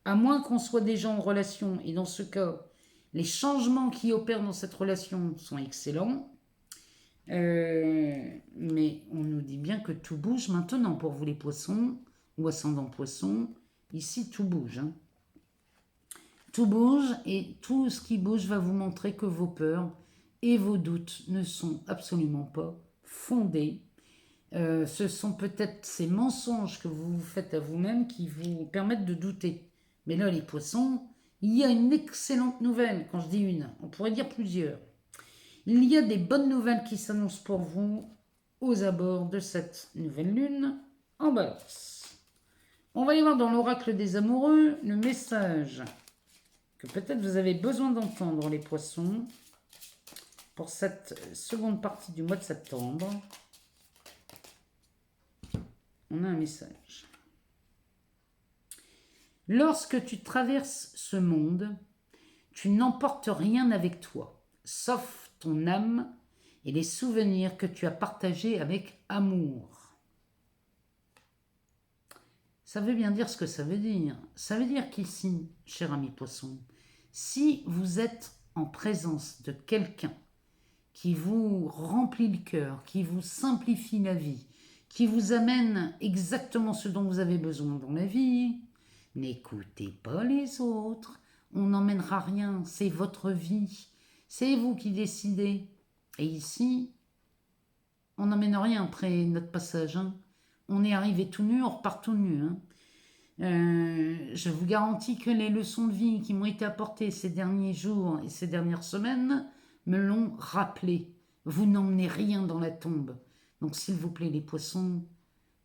À moins qu'on soit déjà en relation. Et dans ce cas, les changements qui opèrent dans cette relation sont excellents. Mais on nous dit bien que tout bouge maintenant pour vous les poissons ou ascendants poissons. Ici, tout bouge. Hein. Tout bouge et tout ce qui bouge va vous montrer que vos peurs et vos doutes ne sont absolument pas fondés. Ce sont peut-être ces mensonges que vous vous faites à vous-même qui vous permettent de douter. Mais là, les poissons, il y a une excellente nouvelle. Quand je dis une, on pourrait dire plusieurs. Il y a des bonnes nouvelles qui s'annoncent pour vous aux abords de cette nouvelle lune en Balance. On va y voir dans l'oracle des amoureux le message que peut-être vous avez besoin d'entendre, les poissons, pour cette seconde partie du mois de septembre. On a un message. Lorsque tu traverses ce monde, tu n'emportes rien avec toi, sauf ton âme et les souvenirs que tu as partagés avec amour. Ça veut bien dire ce que ça veut dire. Ça veut dire qu'ici, cher ami poisson, si vous êtes en présence de quelqu'un qui vous remplit le cœur, qui vous simplifie la vie, qui vous amène exactement ce dont vous avez besoin dans la vie, n'écoutez pas les autres, on n'emmènera rien, c'est votre vie, c'est vous qui décidez. Et ici, on n'emmène rien après notre passage, hein. On est arrivé tout nu, on repart tout nu, hein. Je vous garantis que les leçons de vie qui m'ont été apportées ces derniers jours et ces dernières semaines me l'ont rappelé. Vous n'emmenez rien dans la tombe. Donc s'il vous plaît les poissons,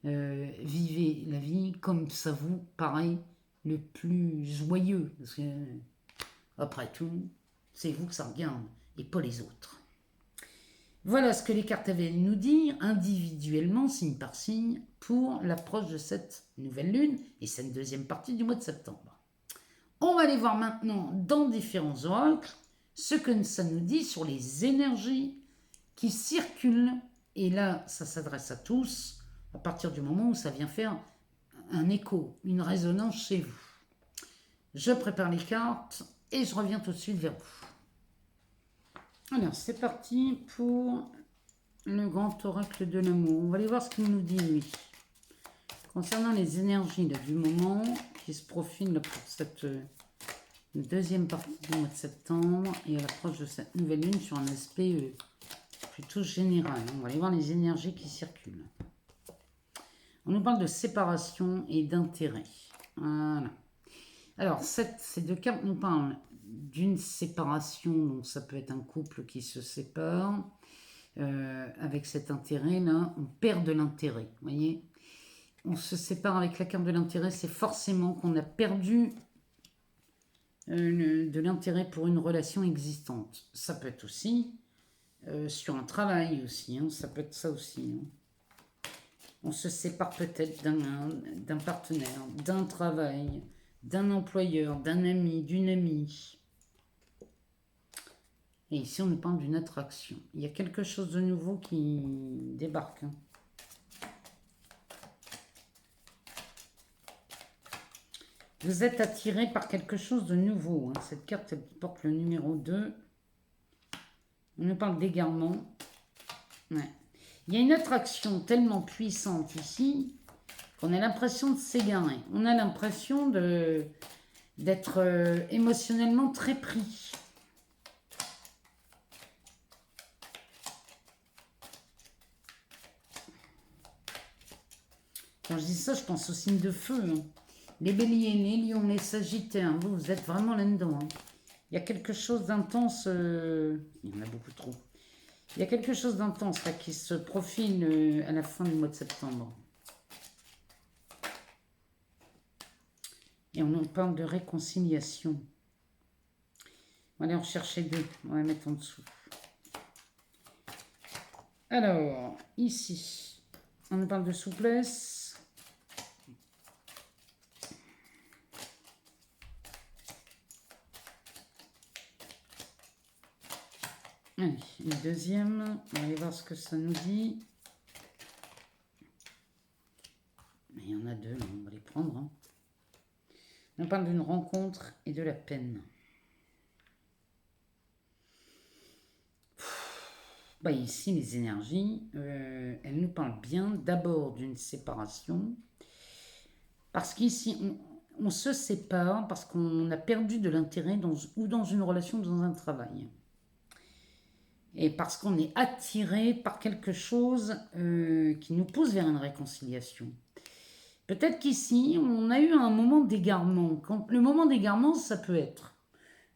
vivez la vie comme ça vous paraît le plus joyeux. Parce que, après tout, c'est vous que ça regarde et pas les autres. Voilà ce que les cartes avaient à nous dire individuellement, signe par signe, pour l'approche de cette nouvelle lune et cette deuxième partie du mois de septembre. On va aller voir maintenant dans différents oracles ce que ça nous dit sur les énergies qui circulent. Et là, ça s'adresse à tous à partir du moment où ça vient faire un écho, une résonance chez vous. Je prépare les cartes et je reviens tout de suite vers vous. Alors, c'est parti pour le grand oracle de l'amour. On va aller voir ce qu'il nous dit, lui. Concernant les énergies là, du moment qui se profilent là, pour cette deuxième partie du mois de septembre et à l'approche de cette nouvelle lune sur un aspect plutôt général. On va aller voir les énergies qui circulent. On nous parle de séparation et d'intérêt. Voilà. Alors, ces deux cartes nous parlent d'une séparation, donc ça peut être un couple qui se sépare, avec cet intérêt-là, on perd de l'intérêt, vous voyez. On se sépare avec la carte de l'intérêt, c'est forcément qu'on a perdu de l'intérêt pour une relation existante. Ça peut être aussi sur un travail aussi, hein, ça peut être ça aussi. Hein. On se sépare peut-être d'un partenaire, d'un travail, d'un employeur, d'un ami, d'une amie. Et ici, on nous parle d'une attraction. Il y a quelque chose de nouveau qui débarque. Hein. Vous êtes attiré par quelque chose de nouveau. Hein. Cette carte, elle porte le numéro 2. On nous parle d'égarement. Ouais. Il y a une attraction tellement puissante ici qu'on a l'impression de s'égarer. On a l'impression d'être émotionnellement très pris. Quand je dis ça, je pense aux signes de feu. Hein. Les béliers, les lions, les sagittaires, vous êtes vraiment là-dedans. Hein. Il y a quelque chose d'intense. Il y en a beaucoup trop. Il y a quelque chose d'intense là qui se profile à la fin du mois de septembre. Et on en parle de réconciliation. On va aller en chercher deux. On va les mettre en dessous. Alors, ici, on nous parle de souplesse. Allez, une deuxième. On va aller voir ce que ça nous dit. Il y en a deux, là, on va les prendre. Hein. On parle d'une rencontre et de la peine. Bah ici, les énergies, elles nous parlent bien d'abord d'une séparation. Parce qu'ici, on se sépare parce qu'on a perdu de l'intérêt ou dans une relation ou dans un travail. Et parce qu'on est attiré par quelque chose qui nous pousse vers une réconciliation. Peut-être qu'ici, on a eu un moment d'égarement. Le moment d'égarement, ça peut être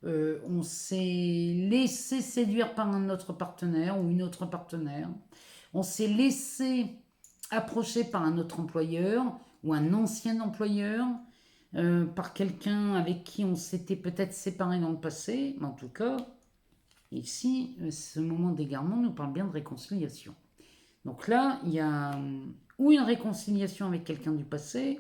on s'est laissé séduire par un autre partenaire ou une autre partenaire. On s'est laissé approcher par un autre employeur ou un ancien employeur, par quelqu'un avec qui on s'était peut-être séparé dans le passé. Mais en tout cas, ici, ce moment d'égarement nous parle bien de réconciliation. Donc là, il y a ou une réconciliation avec quelqu'un du passé,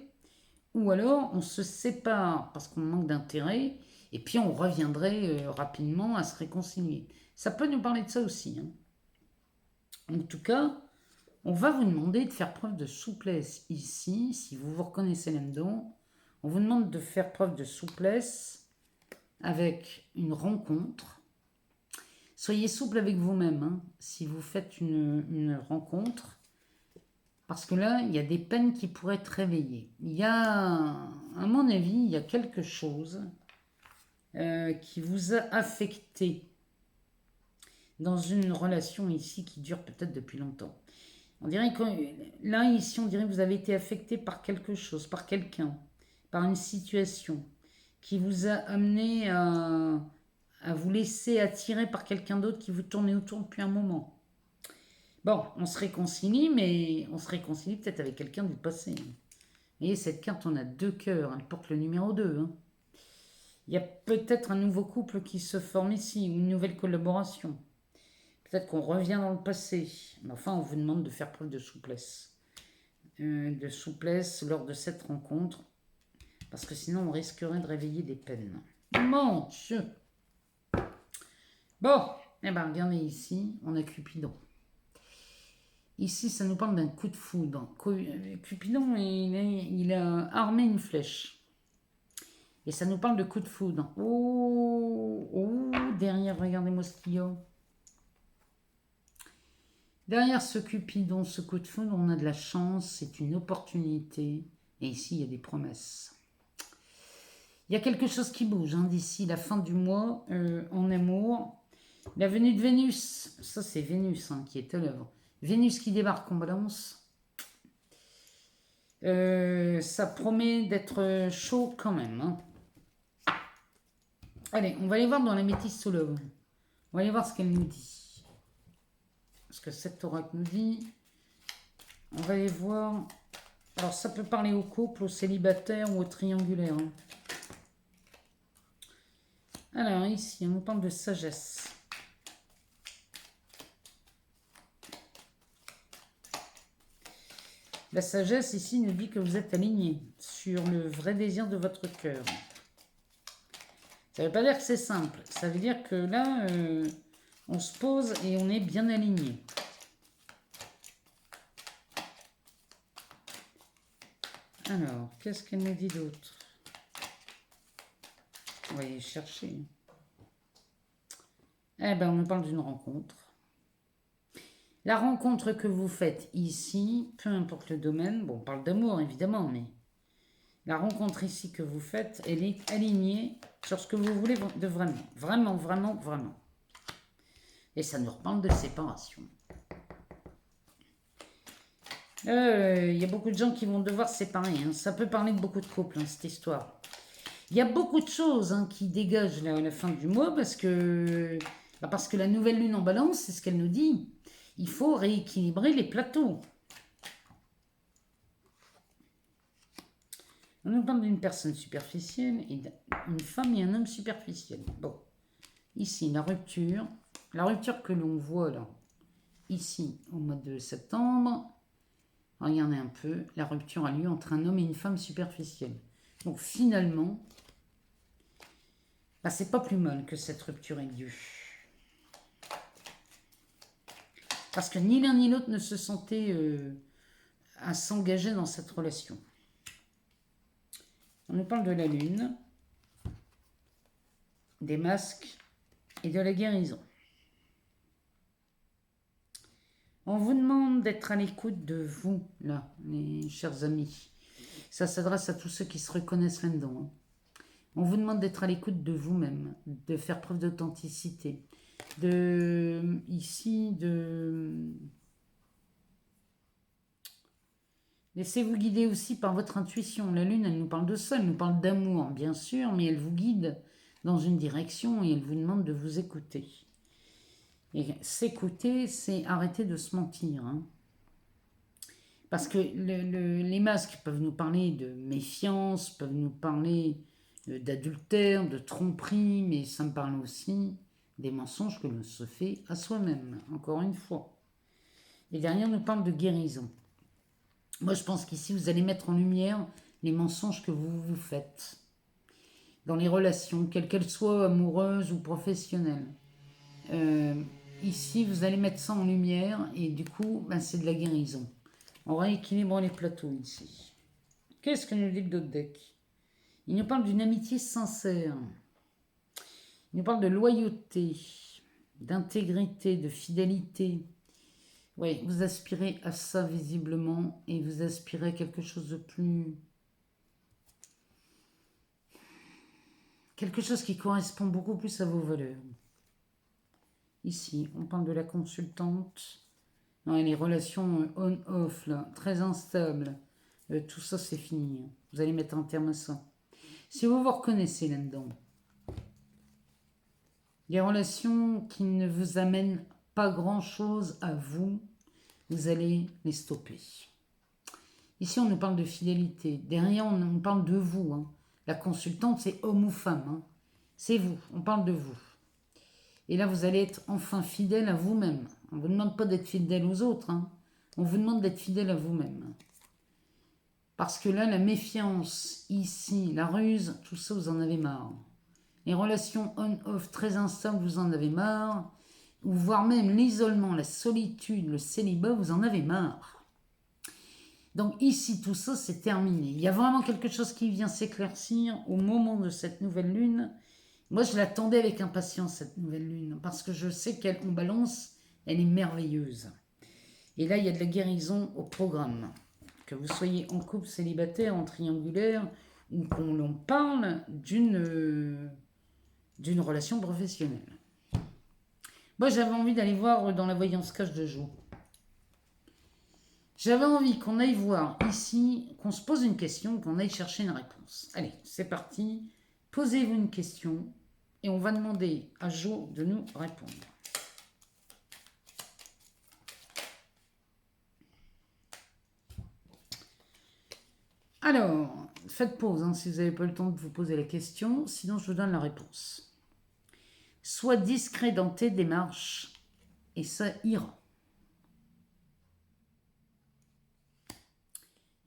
ou alors on se sépare parce qu'on manque d'intérêt, et puis on reviendrait rapidement à se réconcilier. Ça peut nous parler de ça aussi, hein. En tout cas, on va vous demander de faire preuve de souplesse ici, si vous vous reconnaissez là-dedans. On vous demande de faire preuve de souplesse avec une rencontre. Soyez souple avec vous-même, hein, si vous faites une rencontre. Parce que là, il y a des peines qui pourraient être réveillées. Il y a, à mon avis, il y a quelque chose qui vous a affecté dans une relation ici qui dure peut-être depuis longtemps. On dirait que là, ici, on dirait que vous avez été affecté par quelque chose, par quelqu'un, par une situation qui vous a amené à vous laisser attirer par quelqu'un d'autre qui vous tournait autour depuis un moment. Bon, on se réconcilie, mais on se réconcilie peut-être avec quelqu'un du passé. Vous voyez, cette carte, on a 2 cœurs, elle porte le numéro 2. Hein. Il y a peut-être un nouveau couple qui se forme ici, ou une nouvelle collaboration. Peut-être qu'on revient dans le passé. Mais enfin, on vous demande de faire preuve de souplesse. De souplesse lors de cette rencontre. Parce que sinon, on risquerait de réveiller des peines. Mon Dieu! Bon, eh ben, regardez ici, on a Cupidon. Ici, ça nous parle d'un coup de foudre. Cupidon, il a armé une flèche. Et ça nous parle de coup de foudre. Oh, oh, derrière, regardez-moi ce qu'il y a. Derrière ce Cupidon, ce coup de foudre, on a de la chance, c'est une opportunité. Et ici, il y a des promesses. Il y a quelque chose qui bouge hein, d'ici la fin du mois en amour. La venue de Vénus, ça c'est Vénus hein, qui est à l'œuvre. Vénus qui débarque en balance. Ça promet d'être chaud quand même. Hein. Allez, on va aller voir dans la métisse sous l'œuvre. On va aller voir ce qu'elle nous dit. Ce que cette oracle nous dit. On va aller voir. Alors ça peut parler au couple, au célibataire ou au triangulaire. Hein. Alors ici, on nous parle de sagesse. La sagesse ici nous dit que vous êtes aligné sur le vrai désir de votre cœur. Ça ne veut pas dire que c'est simple. Ça veut dire que là, on se pose et on est bien aligné. Alors, qu'est-ce qu'elle nous dit d'autre? On va y chercher. Eh bien, on nous parle d'une rencontre. La rencontre que vous faites ici, peu importe le domaine, bon, on parle d'amour évidemment, mais la rencontre ici que vous faites, elle est alignée sur ce que vous voulez de vraiment. Vraiment, vraiment, vraiment. Et ça nous reparle de séparation. Il y a beaucoup de gens qui vont devoir se séparer. Hein. Ça peut parler de beaucoup de couples, hein, cette histoire. Il y a beaucoup de choses hein, qui dégagent la fin du mois parce que la nouvelle lune en balance, c'est ce qu'elle nous dit. Il faut rééquilibrer les plateaux. On nous parle d'une personne superficielle, et une femme et un homme superficiel. Bon, ici, la rupture que l'on voit là, ici, au mois de septembre, regardez un peu, la rupture a lieu entre un homme et une femme superficielle. Donc finalement, c'est pas plus mal que cette rupture ait lieu. Parce que ni l'un ni l'autre ne se sentait à s'engager dans cette relation. On nous parle de la lune, des masques et de la guérison. On vous demande d'être à l'écoute de vous, là, mes chers amis. Ça s'adresse à tous ceux qui se reconnaissent là-dedans. Hein. On vous demande d'être à l'écoute de vous-même, de faire preuve d'authenticité, Laissez-vous guider aussi par votre intuition. La lune, elle nous parle de ça, elle nous parle d'amour, bien sûr, mais elle vous guide dans une direction et elle vous demande de vous écouter. Et s'écouter, c'est arrêter de se mentir. Hein. Parce que les masques peuvent nous parler de méfiance, peuvent nous parler d'adultère, de tromperie, mais ça me parle aussi des mensonges que l'on se fait à soi-même, encore une fois. Et derrière, nous parle de guérison. Moi, je pense qu'ici, vous allez mettre en lumière les mensonges que vous vous faites dans les relations, quelles qu'elles soient, amoureuses ou professionnelles. Ici, vous allez mettre ça en lumière et du coup, ben, c'est de la guérison. On rééquilibre les plateaux ici. Qu'est-ce que nous dit le dos de deck? Il nous parle d'une amitié sincère. Il nous parle de loyauté, d'intégrité, de fidélité. Oui, vous aspirez à ça visiblement et vous aspirez à quelque chose de plus... Quelque chose qui correspond beaucoup plus à vos valeurs. Ici, on parle de la consultante. Ouais, les relations on-off, là, très instables. Tout ça, c'est fini. Vous allez mettre un terme à ça. Si vous vous reconnaissez là-dedans, des relations qui ne vous amènent pas grand-chose à vous, vous allez les stopper. Ici, on nous parle de fidélité. Derrière, on parle de vous. Hein. La consultante, c'est homme ou femme. Hein. C'est vous. On parle de vous. Et là, vous allez être enfin fidèle à vous-même. On ne vous demande pas d'être fidèle aux autres. Hein. On vous demande d'être fidèle à vous-même. Parce que là, la méfiance, ici, la ruse, tout ça, vous en avez marre. Les relations on-off très instables, vous en avez marre. Ou voire même l'isolement, la solitude, le célibat, vous en avez marre. Donc ici, tout ça, c'est terminé. Il y a vraiment quelque chose qui vient s'éclaircir au moment de cette nouvelle lune. Moi, je l'attendais avec impatience, cette nouvelle lune, parce que je sais qu'elle, en balance, elle est merveilleuse. Et là, il y a de la guérison au programme. Que vous soyez en couple, célibataire, en triangulaire, ou qu'on parle d'une relation professionnelle. Moi, j'avais envie d'aller voir dans la voyance cache de Jo. J'avais envie qu'on aille voir ici, qu'on se pose une question, qu'on aille chercher une réponse. Allez, c'est parti. Posez-vous une question et on va demander à Jo de nous répondre. Alors, faites pause hein, si vous n'avez pas le temps de vous poser la question, sinon je vous donne la réponse. Sois discret dans tes démarches et ça ira.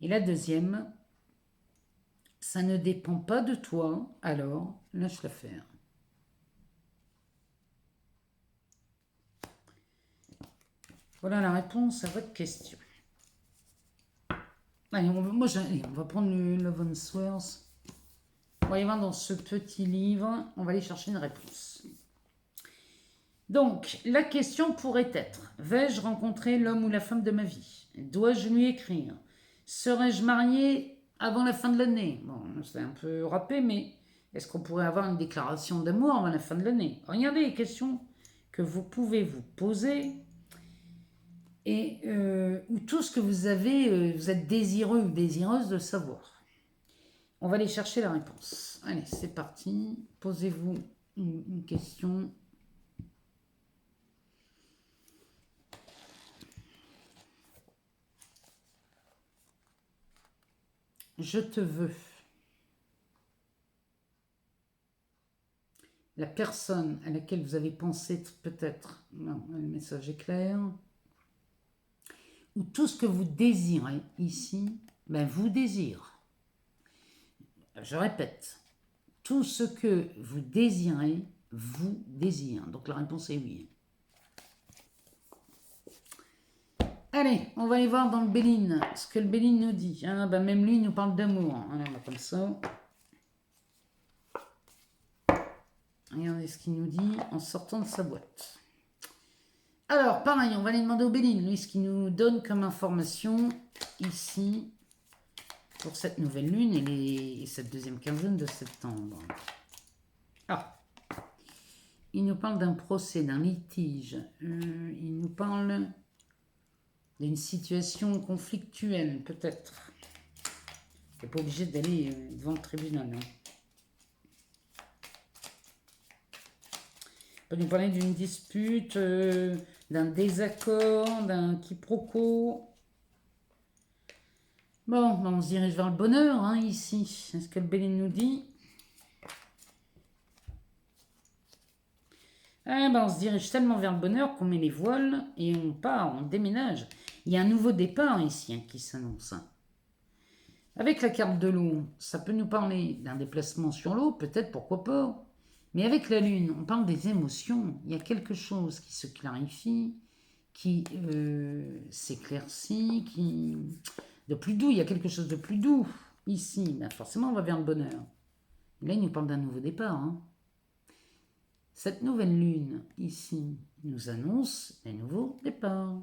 Et la deuxième, ça ne dépend pas de toi, alors lâche l'affaire. Voilà la réponse à votre question. Allez, on va prendre le Love and Swords. On va y voir dans ce petit livre. On va aller chercher une réponse. Donc, la question pourrait être: vais-je rencontrer l'homme ou la femme de ma vie? Dois-je lui écrire? Serais-je mariée avant la fin de l'année? Bon, c'est un peu râpé, mais est-ce qu'on pourrait avoir une déclaration d'amour avant la fin de l'année? Regardez les questions que vous pouvez vous poser. Et ou tout ce que vous avez, vous êtes désireux ou désireuse de savoir. On va aller chercher la réponse. Allez, c'est parti. Posez-vous une question. Je te veux. La personne à laquelle vous avez pensé peut-être, non, le message est clair, ou tout ce que vous désirez ici, ben vous désire. Je répète, tout ce que vous désirez, vous désire. Donc la réponse est oui. Allez, on va aller voir dans le Béline ce que le Béline nous dit. Hein, ben même lui nous parle d'amour. Hein, on va comme ça. Regardez ce qu'il nous dit en sortant de sa boîte. Alors, pareil, on va aller demander au Béline, lui, ce qu'il nous donne comme information ici pour cette nouvelle lune et cette deuxième quinzaine de septembre. Ah, il nous parle d'un procès, d'un litige. Il nous parle d'une situation conflictuelle, peut-être. Il n'est pas obligé d'aller devant le tribunal. Hein. peut nous parler d'une dispute, d'un désaccord, d'un quiproquo. Bon, ben, on se dirige vers le bonheur, hein, ici. C'est ce que le Béline nous dit. Ah, ben, on se dirige tellement vers le bonheur qu'on met les voiles et on part, on déménage. Il y a un nouveau départ ici, hein, qui s'annonce. Avec la carte de l'eau, ça peut nous parler d'un déplacement sur l'eau, peut-être, pourquoi pas. Mais avec la lune, on parle des émotions. Il y a quelque chose qui se clarifie, qui s'éclaircit, qui... de plus doux. Il y a quelque chose de plus doux ici. Ben forcément, on va vers le bonheur. Et là, il nous parle d'un nouveau départ. Hein. Cette nouvelle lune, ici, nous annonce un nouveau départ.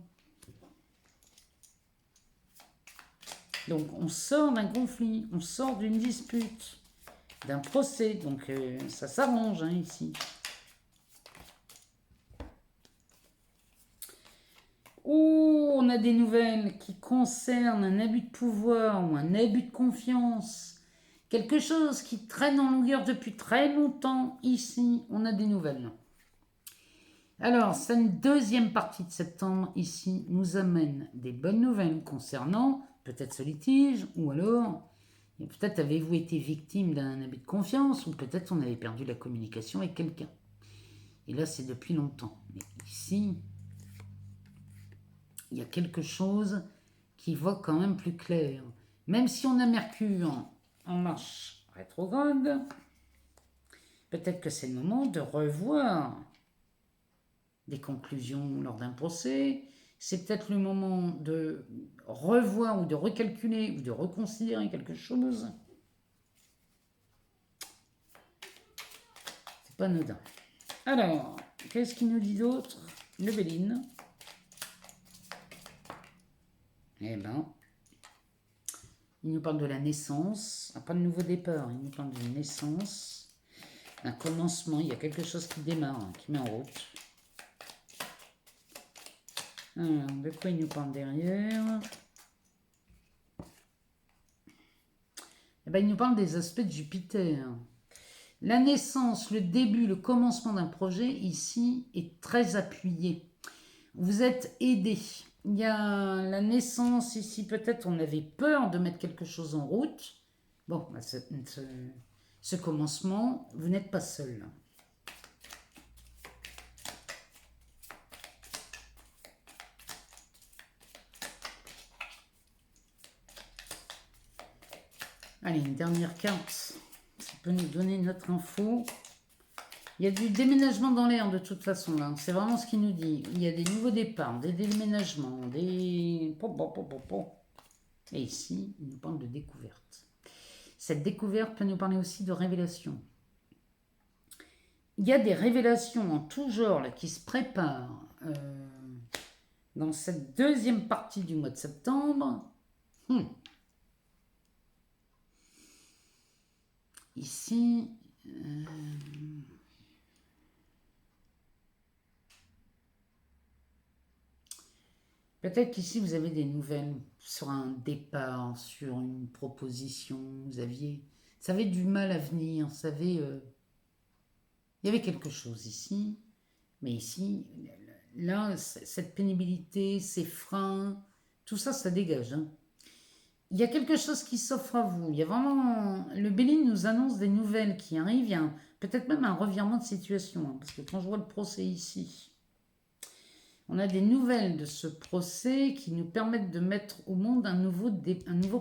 Donc, on sort d'un conflit, on sort d'une dispute, d'un procès. Donc, ça s'arrange, hein, ici. Ou on a des nouvelles qui concernent un abus de pouvoir ou un abus de confiance. Quelque chose qui traîne en longueur depuis très longtemps. Ici, on a des nouvelles. Alors, cette deuxième partie de septembre, ici, nous amène des bonnes nouvelles concernant peut-être ce litige, ou alors, peut-être avez-vous été victime d'un abus de confiance, ou peut-être on avait perdu la communication avec quelqu'un. Et là, c'est depuis longtemps. Mais ici, il y a quelque chose qui voit quand même plus clair. Même si on a Mercure en marche rétrograde, peut-être que c'est le moment de revoir des conclusions lors d'un procès. C'est peut-être le moment de revoir ou de recalculer ou de reconsidérer quelque chose. C'est pas anodin. Alors, qu'est-ce qu'il nous dit d'autre? Le Béline. Eh ben, il nous parle de la naissance, pas de nouveau départ, il nous parle d'une naissance, d'un commencement, il y a quelque chose qui démarre, hein, qui met en route. Alors, de quoi il nous parle derrière? Eh ben, il nous parle des aspects de Jupiter. La naissance, le début, le commencement d'un projet, ici, est très appuyé. Vous êtes aidé. Il y a la naissance ici, peut-être on avait peur de mettre quelque chose en route. Bon, ce commencement, vous n'êtes pas seul. Allez, une dernière carte. Ça peut nous donner notre info. Il y a du déménagement dans l'air de toute façon là. C'est vraiment ce qu'il nous dit. Il y a des nouveaux départs, des déménagements, des... Et ici, il nous parle de découverte. Cette découverte peut nous parler aussi de révélation. Il y a des révélations en tout genre là, qui se préparent dans cette deuxième partie du mois de septembre. Ici... peut-être qu'ici, vous avez des nouvelles sur un départ, sur une proposition. Vous avez du mal à venir. Il y avait quelque chose ici. Mais ici, là, cette pénibilité, ces freins, tout ça, ça dégage. Hein. Il y a quelque chose qui s'offre à vous. Il y a vraiment... Le Béline nous annonce des nouvelles qui arrivent. Il y a peut-être même un revirement de situation. Hein, parce que quand je vois le procès ici... On a des nouvelles de ce procès qui nous permettent de mettre au monde un nouveau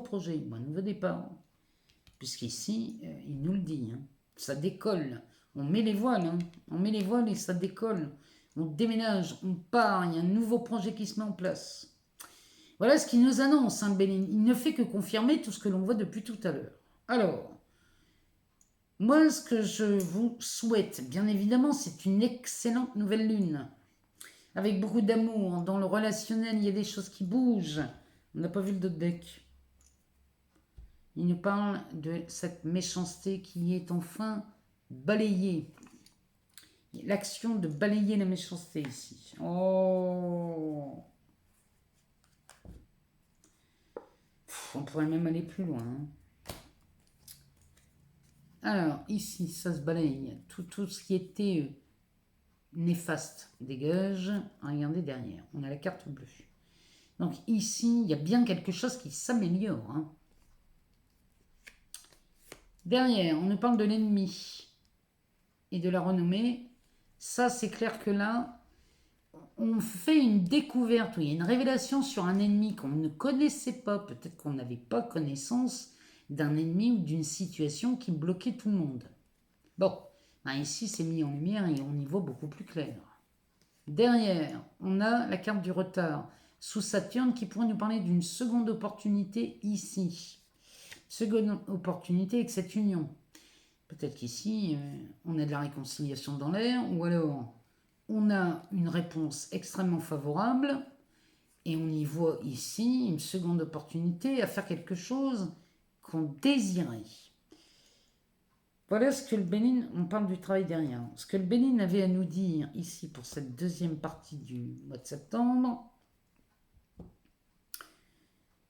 projet, un nouveau départ. Puisqu'ici, il nous le dit, hein, ça décolle. On met les voiles, hein, on met les voiles et ça décolle. On déménage, on part, il y a un nouveau projet qui se met en place. Voilà ce qu'il nous annonce, hein, Béline. Il ne fait que confirmer tout ce que l'on voit depuis tout à l'heure. Alors, moi, ce que je vous souhaite, bien évidemment, c'est une excellente nouvelle lune. Avec beaucoup d'amour. Dans le relationnel, il y a des choses qui bougent. On n'a pas vu le dos de deck. Il nous parle de cette méchanceté qui est enfin balayée. L'action de balayer la méchanceté ici. Oh, on pourrait même aller plus loin. Alors, ici, ça se balaye. Tout ce qui était néfaste dégage. Regardez derrière, on a la carte bleue. Donc ici, il y a bien quelque chose qui s'améliore. Hein. Derrière, on nous parle de l'ennemi et de la renommée. Ça, c'est clair que là, on fait une découverte, où il y a une révélation sur un ennemi qu'on ne connaissait pas. Peut-être qu'on n'avait pas connaissance d'un ennemi ou d'une situation qui bloquait tout le monde. Bon, ben ici, c'est mis en lumière et on y voit beaucoup plus clair. Derrière, on a la carte du retard sous Saturne qui pourrait nous parler d'une seconde opportunité ici. Seconde opportunité avec cette union. Peut-être qu'ici, on a de la réconciliation dans l'air, ou alors on a une réponse extrêmement favorable, et on y voit ici une seconde opportunité à faire quelque chose qu'on désirait. Voilà ce que le Bénin, on parle du travail derrière, ce que le Bénin avait à nous dire ici pour cette deuxième partie du mois de septembre.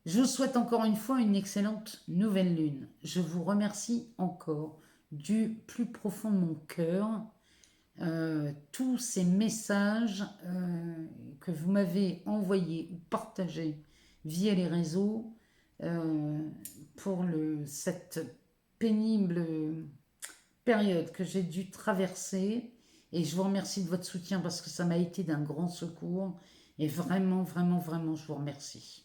Je vous souhaite encore une fois une excellente nouvelle lune. Je vous remercie encore du plus profond de mon cœur. Tous ces messages que vous m'avez envoyés ou partagés via les réseaux pour cette pénible période que j'ai dû traverser. Et je vous remercie de votre soutien parce que ça m'a été d'un grand secours. Et vraiment, vraiment, vraiment, je vous remercie.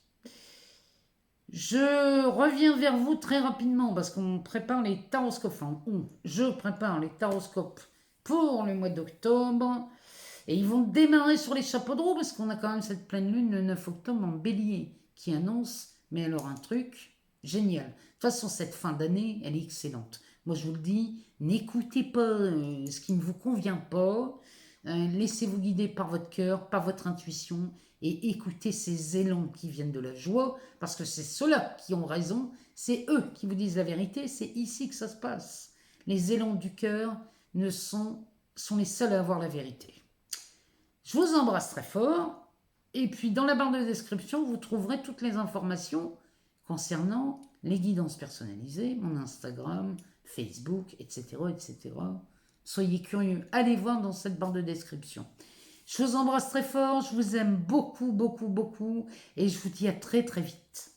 Je reviens vers vous très rapidement parce qu'on prépare les taroscopes. Enfin, je prépare les taroscopes pour le mois d'octobre. Et ils vont démarrer sur les chapeaux de roue parce qu'on a quand même cette pleine lune le 9 octobre en bélier qui annonce, mais alors un truc génial. De toute façon, cette fin d'année, elle est excellente. Moi, je vous le dis, n'écoutez pas ce qui ne vous convient pas. Laissez-vous guider par votre cœur, par votre intuition et écoutez ces élans qui viennent de la joie parce que c'est ceux-là qui ont raison, c'est eux qui vous disent la vérité, c'est ici que ça se passe. Les élans du cœur sont les seuls à avoir la vérité. Je vous embrasse très fort et puis dans la barre de description, vous trouverez toutes les informations concernant les guidances personnalisées, mon Instagram, Facebook, etc., etc. Soyez curieux, allez voir dans cette barre de description. Je vous embrasse très fort, je vous aime beaucoup, beaucoup, beaucoup et je vous dis à très très vite.